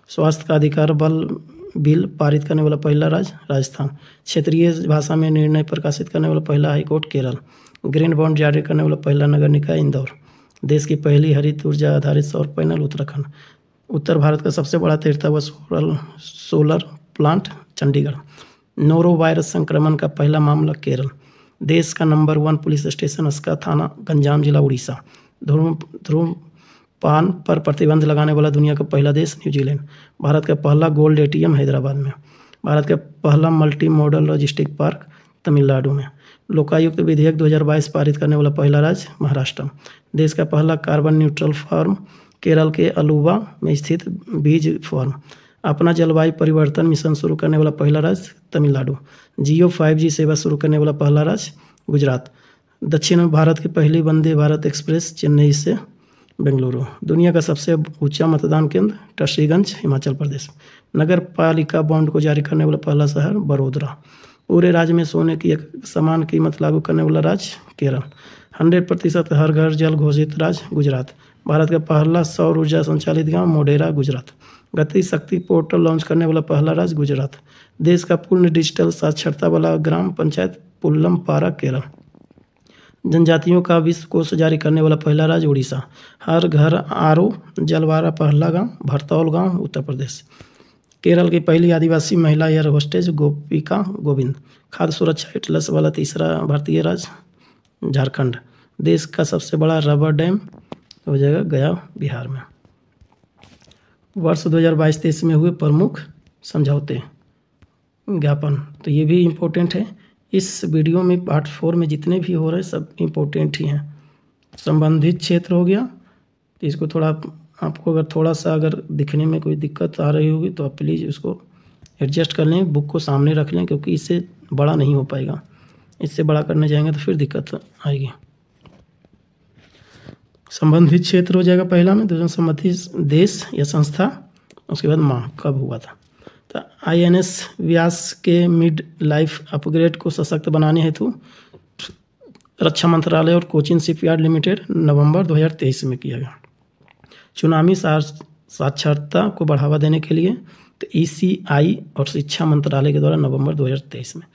स्वास्थ्य का अधिकार बिल पारित करने वाला पहला राज्य राजस्थान। क्षेत्रीय भाषा में निर्णय प्रकाशित करने वाला पहला हाईकोर्ट केरल। ग्रीन बॉन्ड जारी करने वाला पहला नगर निकाय इंदौर। देश की पहली हरित ऊर्जा आधारित सौर पैनल उत्तराखंड। उत्तर भारत का सबसे बड़ा तैरता हुआ solar plant Chandigarh. Noro virus संक्रमण का पहला मामला केरल। देश का नंबर 1 पुलिस स्टेशन अस्का थाना गंजाम जिला उड़ीसा। धूम्रपान पर प्रतिबंध लगाने वाला दुनिया का पहला देश न्यूजीलैंड। भारत का पहला गोल्ड ATM हैदराबाद में। भारत का पहला multi modal logistic park Tamil Nadu में। लोकायुक्त विधेयक 2022 पारित करने वाला पहला राज्य महाराष्ट्र। देश का पहला कार्बन न्यूट्रल फार्म केरल के अलुवा में स्थित बीज फार्म। अपना जलवायु परिवर्तन मिशन शुरू करने वाला पहला राज्य तमिलनाडु। जियो 5G सेवा शुरू करने वाला पहला राज्य गुजरात। दक्षिण में भारत की पहली वंदे भारत एक्सप्रेस चेन्नई से बेंगलुरु। दुनिया का सबसे ऊंचा मतदान केंद्र टशीगंज हिमाचल प्रदेश। नगर पालिका बॉन्ड को जारी करने वाला पहला शहर बड़ोदरा। पूरे राज्य में सोने की एक समान कीमत लागू करने वाला राज्य केरल। 100% हर घर जल घोषित राज्य गुजरात। भारत का पहला सौर ऊर्जा संचालित गांव मोढेरा गुजरात। गति शक्ति पोर्टल लॉन्च करने वाला पहला राज्य गुजरात। देश का पूर्ण डिजिटल साक्षरता वाला ग्राम पंचायत पुल्लमपारा केरल। जनजातियों का विश्व कोश जारी करने वाला पहला राज्य उड़ीसा। हर घर RO जलवारा पहला गांव भरतौल गांव उत्तर प्रदेश। केरल की पहली आदिवासी महिला एयर होस्टेज गोपिका गोविंद। खाद्य सुरक्षा एटलस वाला तीसरा भारतीय राज्य झारखंड। देश का सबसे बड़ा रबर डैम हो जाएगा गया बिहार में। वर्ष 2022-23 में हुए प्रमुख समझौते ज्ञापन, तो ये भी इम्पोर्टेंट है। इस वीडियो में पार्ट 4 में जितने भी हो रहे सब इम्पोर्टेंट ही हैं। संबंधित क्षेत्र हो गया, तो इसको थोड़ा आपको अगर थोड़ा सा अगर दिखने में कोई दिक्कत आ रही होगी तो आप प्लीज़ उसको एडजस्ट कर लें, बुक को सामने रख लें, क्योंकि इससे बड़ा नहीं हो पाएगा। इससे बड़ा करने जाएंगे तो फिर दिक्कत आएगी। संबंधित क्षेत्र हो जाएगा पहला में, दूसरा संबंधित देश या संस्था, उसके बाद माह कब हुआ था। तो INS व्यास के मिड लाइफ अपग्रेड को सशक्त बनाने हेतु रक्षा मंत्रालय और कोचिन शिपयार्ड लिमिटेड नवंबर 2023 में किया गया। चुनामी साक्षरता को बढ़ावा देने के लिए तो ECI और शिक्षा मंत्रालय के द्वारा नवंबर 2023 में।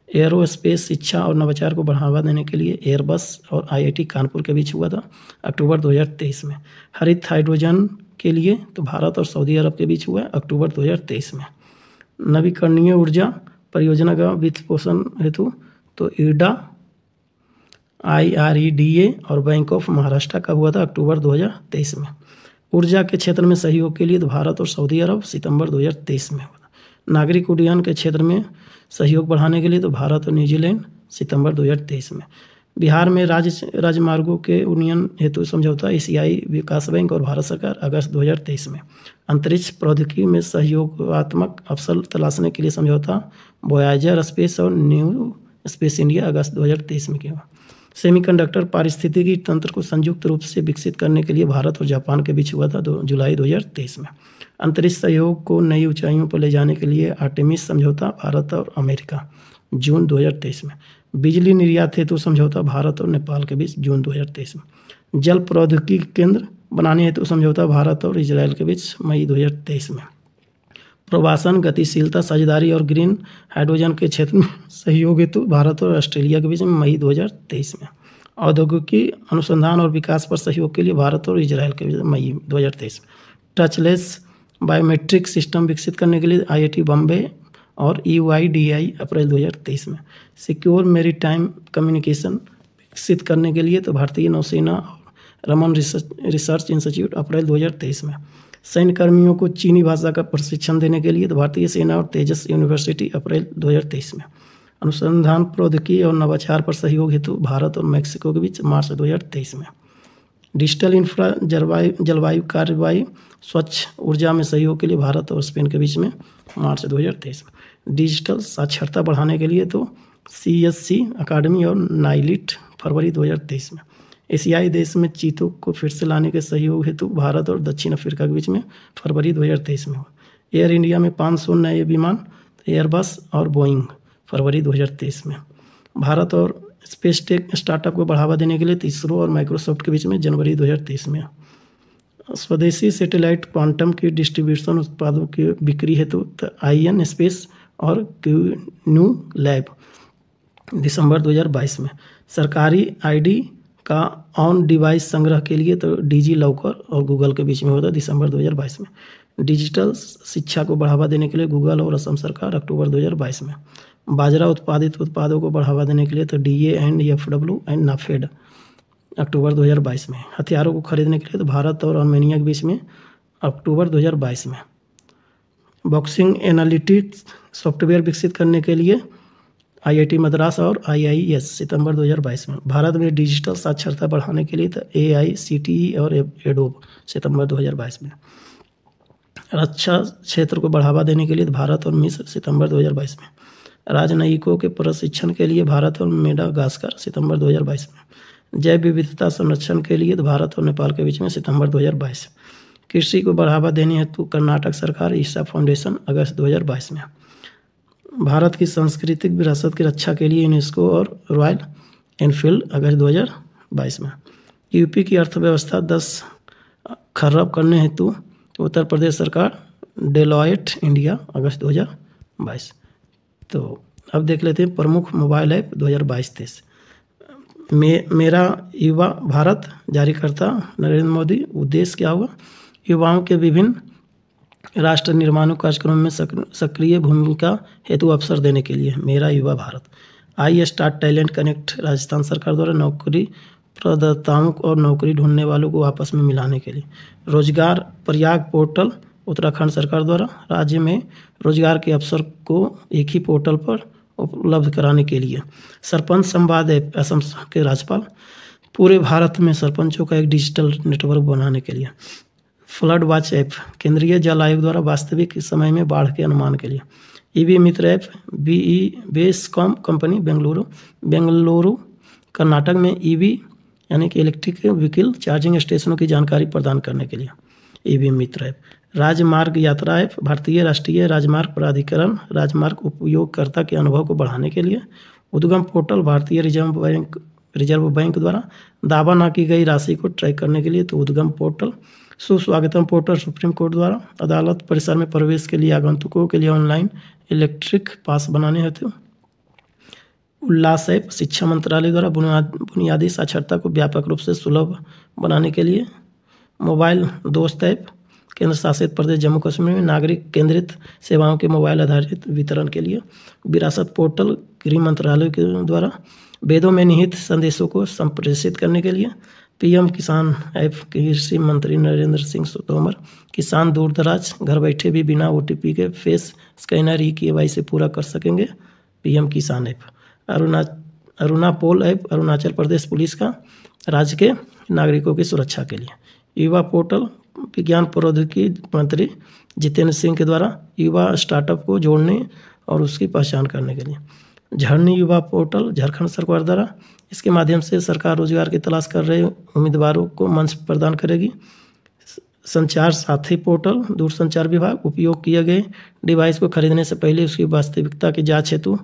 एयरोस्पेस शिक्षा और नवाचार को बढ़ावा देने के लिए एयरबस और IIT कानपुर के बीच हुआ था अक्टूबर 2023 में। हरित हाइड्रोजन के लिए तो भारत और सऊदी अरब के बीच हुआ अक्टूबर 2023 में। नवीकरणीय ऊर्जा परियोजना का वित्त पोषण हेतु तो IREDA, IREDA और बैंक ऑफ महाराष्ट्र का हुआ था अक्टूबर 2023 में। ऊर्जा के क्षेत्र में सहयोग के लिए तो भारत और सऊदी अरब सितंबर 2023 में हुआ। नागरिक उड्डयन के क्षेत्र में सहयोग बढ़ाने के लिए तो भारत और न्यूजीलैंड सितंबर 2023 में। बिहार में राजमार्गों के उन्नयन हेतु समझौता एशियाई विकास बैंक और भारत सरकार अगस्त 2023 में। अंतरिक्ष प्रौद्योगिकी में सहयोगात्मक अवसर तलाशने के लिए समझौता वॉयाजर स्पेस और न्यू स्पेस इंडिया अगस्त 2023 में किया। सेमीकंडक्टर पारिस्थितिकी तंत्र को संयुक्त रूप से विकसित करने के लिए भारत और जापान के बीच हुआ था जुलाई 2023 में। अंतरिक्ष सहयोग को नई ऊंचाइयों पर ले जाने के लिए आर्टेमिस समझौता भारत और अमेरिका जून 2023 में। बिजली निर्यात हेतु समझौता भारत और नेपाल के बीच जून 2023 में। जल प्रौद्योगिकी केंद्र बनाने हेतु समझौता भारत और इजरायल के बीच मई 2023 में। प्रवासन गतिशीलता साझेदारी और ग्रीन हाइड्रोजन के क्षेत्र में सहयोग हेतु भारत और ऑस्ट्रेलिया के बीच में मई 2023 में। औद्योगिकी अनुसंधान और विकास पर सहयोग के लिए भारत और इजरायल के बीच मई 2023 में। टचलेस बायोमेट्रिक सिस्टम विकसित करने के लिए IIT बॉम्बे और EUIDI अप्रैल 2023 में। सिक्योर मेरीटाइम कम्युनिकेशन विकसित करने के लिए तो भारतीय नौसेना और रमन रिसर्च इंस्टीट्यूट अप्रैल 2023 में। सैन्य कर्मियों को चीनी भाषा का प्रशिक्षण देने के लिए तो भारतीय सेना और तेजस यूनिवर्सिटी अप्रैल 2023 में। अनुसंधान प्रौद्योगिकी और नवाचार पर सहयोग हेतु भारत और मैक्सिको के बीच मार्च 2023 में। डिजिटल इंफ्रा जलवायु कार्यवाही स्वच्छ ऊर्जा में सहयोग के लिए भारत और स्पेन के बीच में मार्च 2023 में। डिजिटल साक्षरता बढ़ाने के लिए तो CSC अकादमी और नाइलिट फरवरी 2023 में। एशियाई देश में चीतों को फिर से लाने के सहयोग हेतु भारत और दक्षिण अफ्रीका के बीच में फरवरी 2023 में हुआ। एयर इंडिया में 500 नए विमान एयरबस और बोइंग फरवरी 2023 में। भारत और स्पेस टेक स्टार्टअप को बढ़ावा देने के लिए इसरो और माइक्रोसॉफ्ट के बीच में जनवरी 2023 में। स्वदेशी सैटेलाइट क्वांटम की डिस्ट्रीब्यूशन उत्पादों की बिक्री हेतु IN स्पेस और क्यू लैब दिसंबर 2022 में। सरकारी ID का ऑन डिवाइस संग्रह के लिए तो DG लॉकर और गूगल के बीच में होता दिसंबर 2022 में। डिजिटल शिक्षा को बढ़ावा देने के लिए गूगल और असम सरकार अक्टूबर 2022 में। बाजरा उत्पादित उत्पादों को बढ़ावा देने के लिए तो DA and FW and NAFED अक्टूबर 2022 में। हथियारों को खरीदने के लिए तो भारत और आर्मेनिया के बीच में अक्टूबर 2022 में। बॉक्सिंग एनालिटिक्स सॉफ्टवेयर विकसित करने के लिए IIT मद्रास और IIS सितंबर 2022 में। भारत में डिजिटल साक्षरता बढ़ाने के लिए तो AICTE और एडोब सितंबर 2022 में। रक्षा क्षेत्र को बढ़ावा देने के लिए भारत और मिस्र सितंबर 2022 में। राजनयिकों के प्रशिक्षण के लिए भारत और मेडागास्कर सितंबर 2022 में। जैव विविधता संरक्षण के लिए भारत और नेपाल के बीच में सितंबर 2022। कृषि को बढ़ावा देने हेतु कर्नाटक सरकार ईसा फाउंडेशन अगस्त 2022 में। भारत की सांस्कृतिक विरासत की रक्षा के लिए यूनेस्को और रॉयल एनफील्ड अगस्त 2022 में। यूपी की अर्थव्यवस्था 10 खर्ब करने हेतु उत्तर प्रदेश सरकार डेलॉयट इंडिया अगस्त 2022। तो अब देख लेते हैं प्रमुख मोबाइल ऐप 2022-23। मेरा युवा भारत जारीकर्ता नरेंद्र मोदी। उद्देश्य क्या होगा? युवाओं के विभिन्न राष्ट्र निर्माण कार्यक्रम में सक्रिय भूमिका हेतु अवसर देने के लिए मेरा युवा Bharat. I start talent connect Rajasthan सरकार द्वारा नौकरी प्रदाताओं और नौकरी ढूंढने वालों को आपस में मिलाने के लिए। रोजगार प्रयाग पोर्टल उत्तराखंड सरकार द्वारा राज्य में रोजगार के अवसर को एक ही पोर्टल पर उपलब्ध कराने के लिए। सरपंच संवाद ऐप असम के राज्यपाल पूरे भारत में सरपंचों का एक डिजिटल नेटवर्क बनाने के लिए। फ्लड वॉच ऐप केंद्रीय जल आयोग द्वारा वास्तविक समय में बाढ़ के अनुमान के लिए। EV Mitra app BESCOM company Bengaluru Karnataka में ईवी यानी कि इलेक्ट्रिक व्हीकल चार्जिंग स्टेशनों की जानकारी प्रदान करने के लिए। ईवी मित्र ऐप राजमार्ग यात्रा ऐप भारतीय राष्ट्रीय राजमार्ग प्राधिकरण राजमार्ग उपयोगकर्ता के अनुभव को बढ़ाने के लिए। उद्गम पोर्टल भारतीय रिजर्व बैंक द्वारा दावा न की गई राशि को ट्रैक करने के लिए। तो उद्गम पोर्टल। सुस्वागतम पोर्टल सुप्रीम कोर्ट द्वारा अदालत परिसर में प्रवेश के लिए आगंतुकों के लिए ऑनलाइन इलेक्ट्रिक पास बनाने हेतु। उल्लास ऐप शिक्षा मंत्रालय द्वारा बुनियादी साक्षरता को व्यापक रूप से सुलभ बनाने के लिए। मोबाइल दोस्त ऐप केंद्र शासित प्रदेश जम्मू कश्मीर में नागरिक केंद्रित सेवाओं के मोबाइल आधारित वितरण के लिए। विरासत पोर्टल गृह मंत्रालय के द्वारा वेदों में निहित संदेशों को संप्रेषित करने के लिए। पीएम किसान ऐप कृषि मंत्री नरेंद्र सिंह तोमर किसान दूर दराज घर बैठे भी बिना ओटीपी के फेस स्कैनर KYC पूरा कर सकेंगे। पीएम किसान app. अरुणापोल app Arunachal Pradesh police का राज्य के नागरिकों की सुरक्षा के लिए। युवा पोर्टल विज्ञान प्रौद्योगिकी मंत्री जितेंद्र सिंह के द्वारा युवा स्टार्टअप को जोड़ने और उसकी पहचान करने के लिए। झरनी युवा पोर्टल झारखंड सरकार द्वारा इसके माध्यम से सरकार रोजगार की तलाश कर रहे उम्मीदवारों को मंच प्रदान करेगी। संचार साथी पोर्टल दूरसंचार विभाग उपयोग किए गए डिवाइस को खरीदने से पहले उसकी वास्तविकता की जांच हेतु।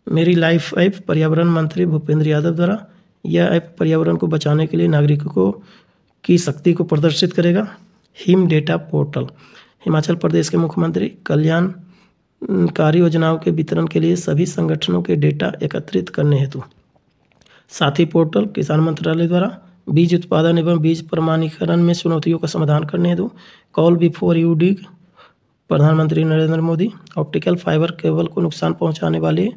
मेरी लाइफ ऐप पर्यावरण मंत्री भूपेंद्र यादव द्वारा यह ऐप पर्यावरण को बचाने के लिए नागरिकों की शक्ति को प्रदर्शित करेगा। Him data portal Himachal Pradesh के मुख्यमंत्री कल्याणकारी योजनाओं के वितरण के लिए सभी संगठनों के डेटा एकत्रित करने हेतु। साथी पोर्टल किसान मंत्रालय द्वारा बीज उत्पादन एवं बीज प्रमाणीकरण में चुनौतियों का समाधान करने हेतु। कॉल बिफोर यू डिग प्रधानमंत्री Narendra Modi. Optical fibre cable को नुकसान पहुंचाने वाले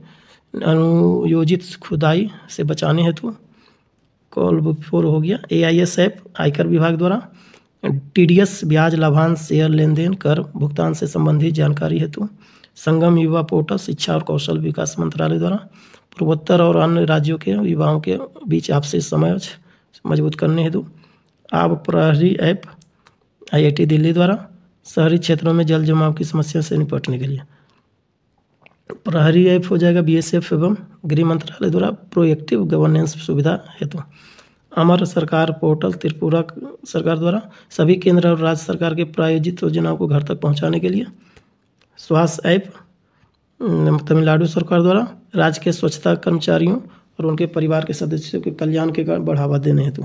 अनुयोजित खुदाई से बचाने हेतु। कॉल बिफोर हो गया। AIS ऐप आयकर विभाग द्वारा TDS ब्याज लाभांश शेयर लेन देन कर भुगतान से संबंधित जानकारी हेतु। संगम युवा पोर्टल शिक्षा और कौशल विकास मंत्रालय द्वारा पूर्वोत्तर और अन्य राज्यों के युवाओं के बीच आपसी समझ मजबूत करने हेतु। आप प्रहरी ऐप IIT दिल्ली द्वारा शहरी क्षेत्रों में जल जमाव की समस्या से निपटने के लिए। प्रहरी ऐप हो जाएगा BSF एवं गृह मंत्रालय द्वारा प्रोएक्टिव गवर्नेंस सुविधा हेतु। अमर सरकार पोर्टल त्रिपुरा सरकार द्वारा सभी केंद्र और राज्य सरकार के प्रायोजित योजनाओं को घर तक पहुंचाने के लिए। स्वास्थ्य ऐप तमिलनाडु सरकार द्वारा राज्य के स्वच्छता कर्मचारियों और उनके परिवार के सदस्यों के कल्याण के बढ़ावा देने हेतु।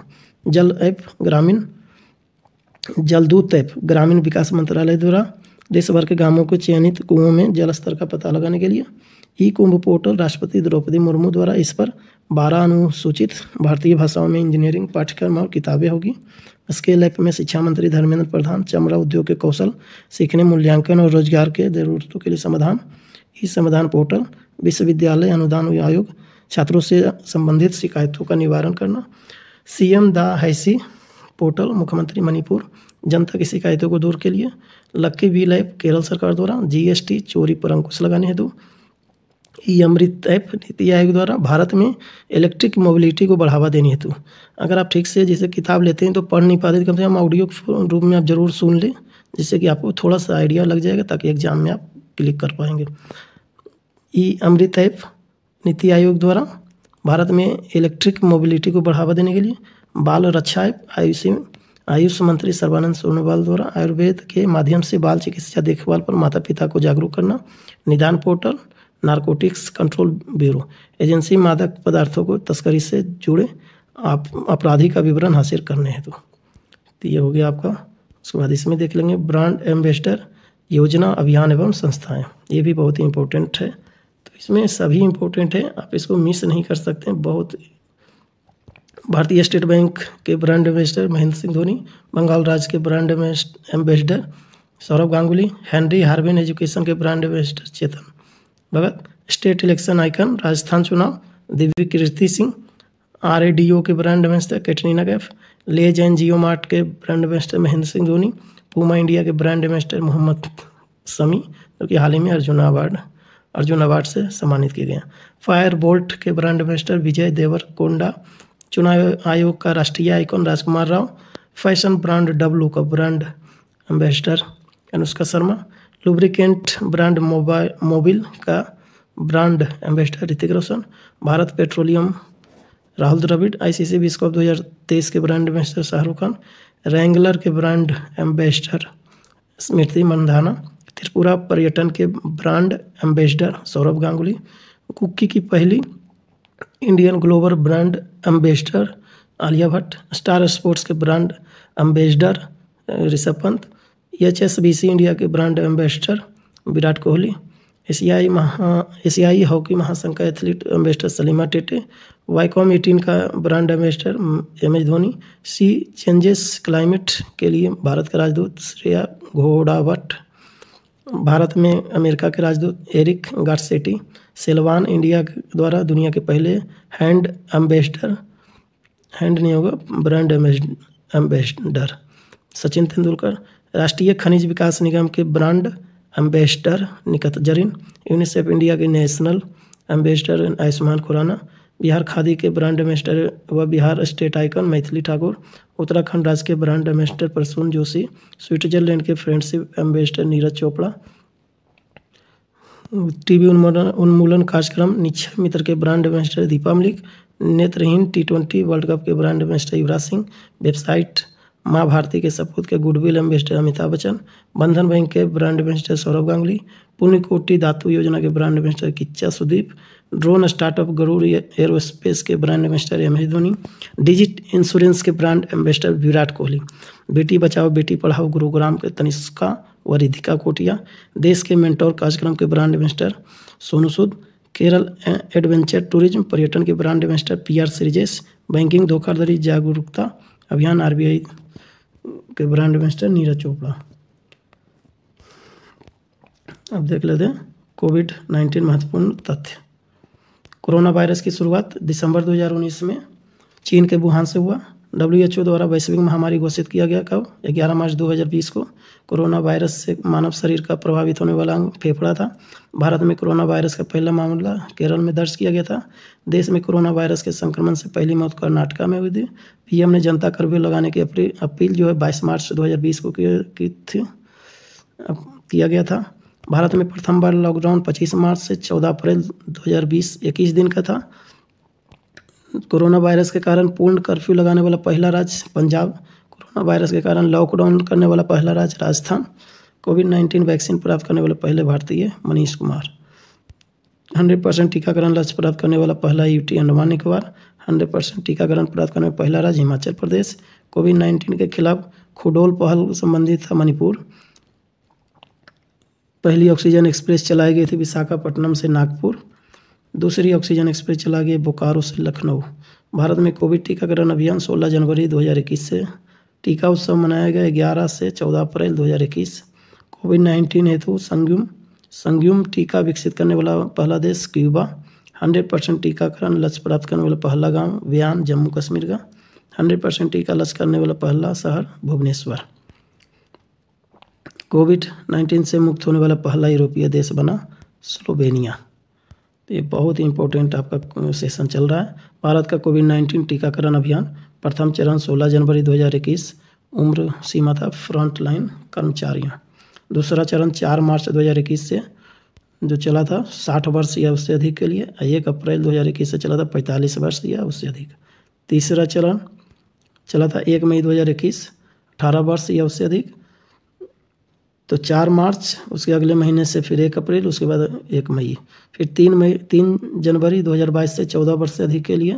जलदूत ऐप ग्रामीण विकास मंत्रालय द्वारा देश भर के गांवों को चयनित कुओं में जल स्तर का पता लगाने के लिए। कुंभ पोर्टल राष्ट्रपति द्रौपदी मुर्मू द्वारा इस पर 12 अनुसूचित भारतीय भाषाओं में इंजीनियरिंग पाठ्यक्रम और किताबें होगी। स्केल ऐप में शिक्षा मंत्री धर्मेंद्र प्रधान चमड़ा उद्योग के कौशल सीखने मूल्यांकन और रोजगार के जरूरतों के लिए समाधान। समाधान पोर्टल विश्वविद्यालय अनुदान आयोग छात्रों से संबंधित शिकायतों का निवारण करना। CM द हैसी पोर्टल मुख्यमंत्री मणिपुर जनता की शिकायतों को दूर के लिए। लक्की व्हील ऐप केरल सरकार द्वारा GST चोरी पर अंकुश लगाने हेतु। अमृत ऐप नीति आयोग द्वारा भारत में इलेक्ट्रिक मोबिलिटी को बढ़ावा देने हेतु। अगर आप ठीक से जैसे किताब लेते हैं तो पढ़ नहीं पाते, कम से कम ऑडियो रूप में आप जरूर सुन लें, जिससे कि आपको थोड़ा सा आइडिया लग जाएगा, ताकि एग्जाम में आप क्लिक कर पाएंगे। अमृत ऐप नीति आयोग द्वारा भारत में इलेक्ट्रिक मोबिलिटी को बढ़ावा देने के लिए। बाल रक्षा ऐप आयुष मंत्री सर्बानंद सोनोवाल द्वारा आयुर्वेद के माध्यम से बाल चिकित्सा देखभाल पर माता पिता को जागरूक करना। निदान portal narcotics control bureau agency मादक पदार्थों को तस्करी से जुड़े अपराधी का विवरण हासिल करने हेतु। तो ये हो गया आपका। उसके बाद इसमें देख लेंगे ब्रांड एम्बेसडर योजना अभियान एवं संस्थाएं, ये भी बहुत ही इंपॉर्टेंट है। तो इसमें सभी इंपॉर्टेंट है, आप इसको मिस नहीं कर सकते हैं। बहुत भारतीय स्टेट बैंक के ब्रांड एम्बेसडर महेंद्र सिंह धोनी, बंगाल राज्य के brand ambassador Saurabh Ganguly. Henry Harvin education के brand ambassador Chetan Bhagat. State election icon Rajasthan चुनाव दिव्य कीर्ति सिंह। RADO के brand ambassador Katrina Kaif. Lay's and Jio Mart के brand ambassador Mahendra Singh Dhoni. Puma India के ब्रांड एम्बेसडर मोहम्मद शमी, जो कि हाल ही में अर्जुन अवार्ड से सम्मानित किए गए हैं। फायर बोल्ट के ब्रांड एम्बेसडर विजय देवरकोंडा। चुनाव आयोग का राष्ट्रीय icon Rajkummar Rao. Fashion brand W का brand ambassador Anushka Sharma. Lubricant brand Mobil का brand ambassador Hrithik Roshan. Bharat petroleum Rahul Dravid. ICC विश्व कप 2023 के brand ambassador Shahrukh Khan. Wrangler के ब्रांड एम्बेसडर स्मृति मंधाना। त्रिपुरा पर्यटन के ब्रांड एम्बेसडर सौरभ गांगुली। कुकी की पहली Indian global brand ambassador Alia Bhatt. Star sports के brand ambassador Rishabh Pant. HSBC India के ब्रांड एम्बेसडर विराट कोहली। एशियाई हॉकी महासंघ का athlete ambassador Salima Tete. Viacom 18 का ब्रांड एम्बेसडर MS धोनी। सी चेंजेस क्लाइमेट के लिए भारत का राजदूत श्रेया घोड़ावट। भारत में अमेरिका के राजदूत एरिक गार्सेटी। सेलवान इंडिया द्वारा दुनिया के पहले हैंड नहीं होगा ब्रांड एम्बेसडर सचिन तेंदुलकर। राष्ट्रीय खनिज विकास निगम के brand ambassador Nikhat Zareen. UNICEF India के नेशनल एम्बेसडर आयुष्मान खुराना। बिहार खादी के ब्रांड एम्बेसडर व बिहार स्टेट आइकन मैथिली ठाकुर। उत्तराखंड राज्य के brand ambassador Prasoon Joshi. Switzerland के friendship ambassador Neeraj Chopra. TB उन्मूलन कार्यक्रम निश्चय मित्र के ब्रांड एम्बेसडर दीपा मलिक। नेत्रहीन T20 वर्ल्ड कप के brand ambassador Yuvraj Singh. Website माँ भारती के सपूत के goodwill ambassador Amitabh Bachchan. Bandhan bank के ब्रांड एम्बेसडर सौरभ गांगुली। पुण्यकोटि धातु योजना के brand ambassador Kichcha Sudeep. Drone startup Garuda aerospace के brand ambassador MS Dhoni. Digit insurance के ब्रांड एम्बेसडर विराट कोहली। बेटी बचाओ बेटी पढ़ाओ गुरुग्राम के तनिष्का व रिधिका कोटिया। देश के मेंटोर कार्यक्रम के brand ambassador Sonu Sood. Kerala adventure tourism पर्यटन के brand ambassador PR Sreejesh. Banking धोखाधड़ी जागरूकता अभियान RBI के ब्रांड एम्बेसडर नीरज चोपड़ा। अब देख लेते हैं कोविड-19 महत्वपूर्ण तथ्य। कोरोना वायरस की शुरुआत दिसंबर 2019 में चीन के वुहान से हुआ। WHO द्वारा वैश्विक महामारी घोषित किया गया कब? 11 मार्च 2020 को। कोरोना वायरस से मानव शरीर का प्रभावित होने वाला अंग फेफड़ा था। भारत में कोरोना वायरस का पहला मामला केरल में दर्ज किया गया था। देश में कोरोना वायरस के संक्रमण से पहली मौत कर्नाटक में हुई थी। PM ने जनता कर्फ्यू लगाने की अपील जो है 22 मार्च 2020 को किया गया था। भारत में प्रथम बार लॉकडाउन 25 मार्च से 14 अप्रैल 2020 21 दिन का था। कोरोना वायरस के कारण पूर्ण कर्फ्यू लगाने वाला पहला राज्य पंजाब। कोरोना वायरस के कारण लॉकडाउन करने वाला पहला राज्य राजस्थान। कोविड-19 वैक्सीन प्राप्त करने वाले पहले भारतीय मनीष कुमार। 100% टीकाकरण लक्ष्य प्राप्त करने वाला पहला UT अंडमान निकोबार। 100% टीकाकरण प्राप्त करने वाला पहला राज्य हिमाचल प्रदेश। कोविड-19 के खिलाफ खुडोल पहल संबंधित था मणिपुर। पहली ऑक्सीजन एक्सप्रेस चलाई गई थी विशाखापट्टनम से नागपुर। दूसरी ऑक्सीजन एक्सप्रेस चला गई बोकारो से लखनऊ। भारत में कोविड टीकाकरण अभियान 16 जनवरी 2021 से। टीका उत्सव मनाया गया 11 से 14 अप्रैल 2021। कोविड-19 हेतु संगयुम टीका विकसित करने वाला पहला देश क्यूबा। 100% टीकाकरण लक्ष्य प्राप्त करने वाला पहला गांव व्यान जम्मू कश्मीर का। 100% टीका लक्ष्य करने वाला पहला शहर भुवनेश्वर। कोविड-19 से मुक्त होने वाला पहला यूरोपीय देश बना स्लोवेनिया। तो ये बहुत ही इंपॉर्टेंट आपका सेशन चल रहा है। भारत का कोविड-19 टीकाकरण अभियान प्रथम चरण 16 जनवरी 2021। उम्र सीमा था फ्रंट लाइन कर्मचारियों। दूसरा चरण 4 मार्च 2021 से जो चला था 60 वर्ष या उससे अधिक के लिए। 1 अप्रैल 2021 से चला था 45 वर्ष या उससे अधिक। तीसरा चरण चला था 1 मई 2021, 18 वर्ष या उससे अधिक। तो 4 मार्च, उसके अगले महीने से फिर 1 अप्रैल, उसके बाद 1 मई, फिर 3 जनवरी 2022 से 14 वर्ष से अधिक के लिए,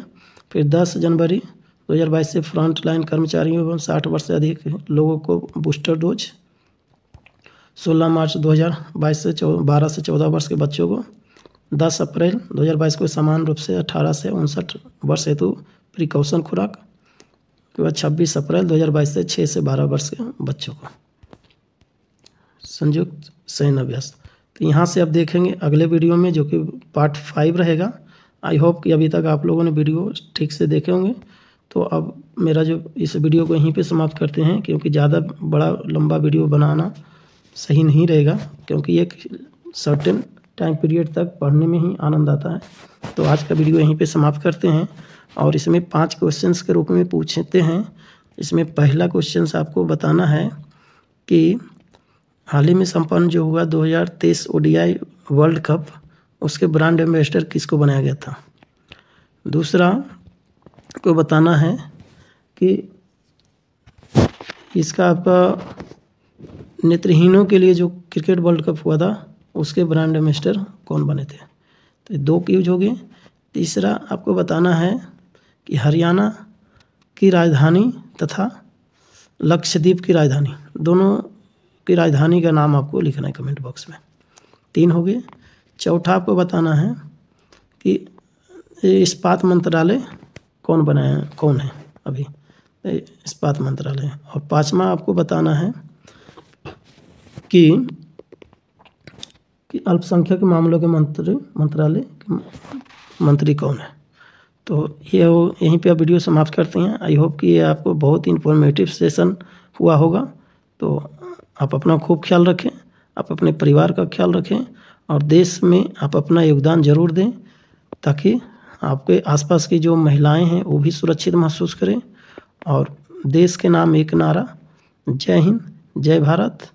फिर 10 जनवरी 2022 से फ्रंट लाइन कर्मचारियों एवं 60 वर्ष से अधिक लोगों को बूस्टर डोज। 16 मार्च 2022 से 12 से 14 वर्ष के बच्चों को। 10 अप्रैल 2022 को समान रूप से 18 से 59 वर्ष हेतु प्रिकॉशन खुराक। उसके बाद 26 अप्रैल 2022 से 6 से 12 वर्ष के बच्चों को। संयुक्त सैन्य अभ्यास। तो यहाँ से अब देखेंगे अगले वीडियो में, जो कि पार्ट 5 रहेगा। आई होप कि अभी तक आप लोगों ने वीडियो ठीक से देखे होंगे। तो अब मेरा जो इस वीडियो को यहीं पे समाप्त करते हैं, क्योंकि ज़्यादा बड़ा लंबा वीडियो बनाना सही नहीं रहेगा, क्योंकि एक सर्टेन टाइम पीरियड तक पढ़ने में ही आनंद आता है। तो आज का वीडियो यहीं पे समाप्त करते हैं और इसमें 5 क्वेश्चंस के रूप में पूछते हैं। इसमें पहला क्वेश्चन आपको बताना है कि हाल ही में संपन्न जो हुआ 2023 ODI वर्ल्ड कप, उसके ब्रांड एम्बेसडर किसको बनाया गया था। दूसरा को बताना है कि इसका आपका नेत्रहीनों के लिए जो क्रिकेट वर्ल्ड कप हुआ था, उसके ब्रांड एम्बेसडर कौन बने थे। तो 2 यूज हो गए। तीसरा आपको बताना है कि हरियाणा की राजधानी तथा लक्षद्वीप की राजधानी, दोनों की राजधानी का नाम आपको लिखना है कमेंट बॉक्स में। 3 हो गए। चौथा आपको बताना है कि इस्पात मंत्रालय कौन है अभी इस्पात मंत्रालय। और 5वां आपको बताना है कि अल्पसंख्यक मामलों के मंत्रालय के मंत्री कौन है। तो ये यहीं पे आप वीडियो समाप्त करते हैं। आई होप कि ये आपको बहुत ही इंफॉर्मेटिव सेशन हुआ होगा। तो आप अपना खूब ख्याल रखें, आप अपने परिवार का ख्याल रखें और देश में आप अपना योगदान जरूर दें, ताकि आपके आसपास की जो महिलाएं हैं वो भी सुरक्षित महसूस करें। और देश के नाम एक नारा, जय हिंद, जय भारत।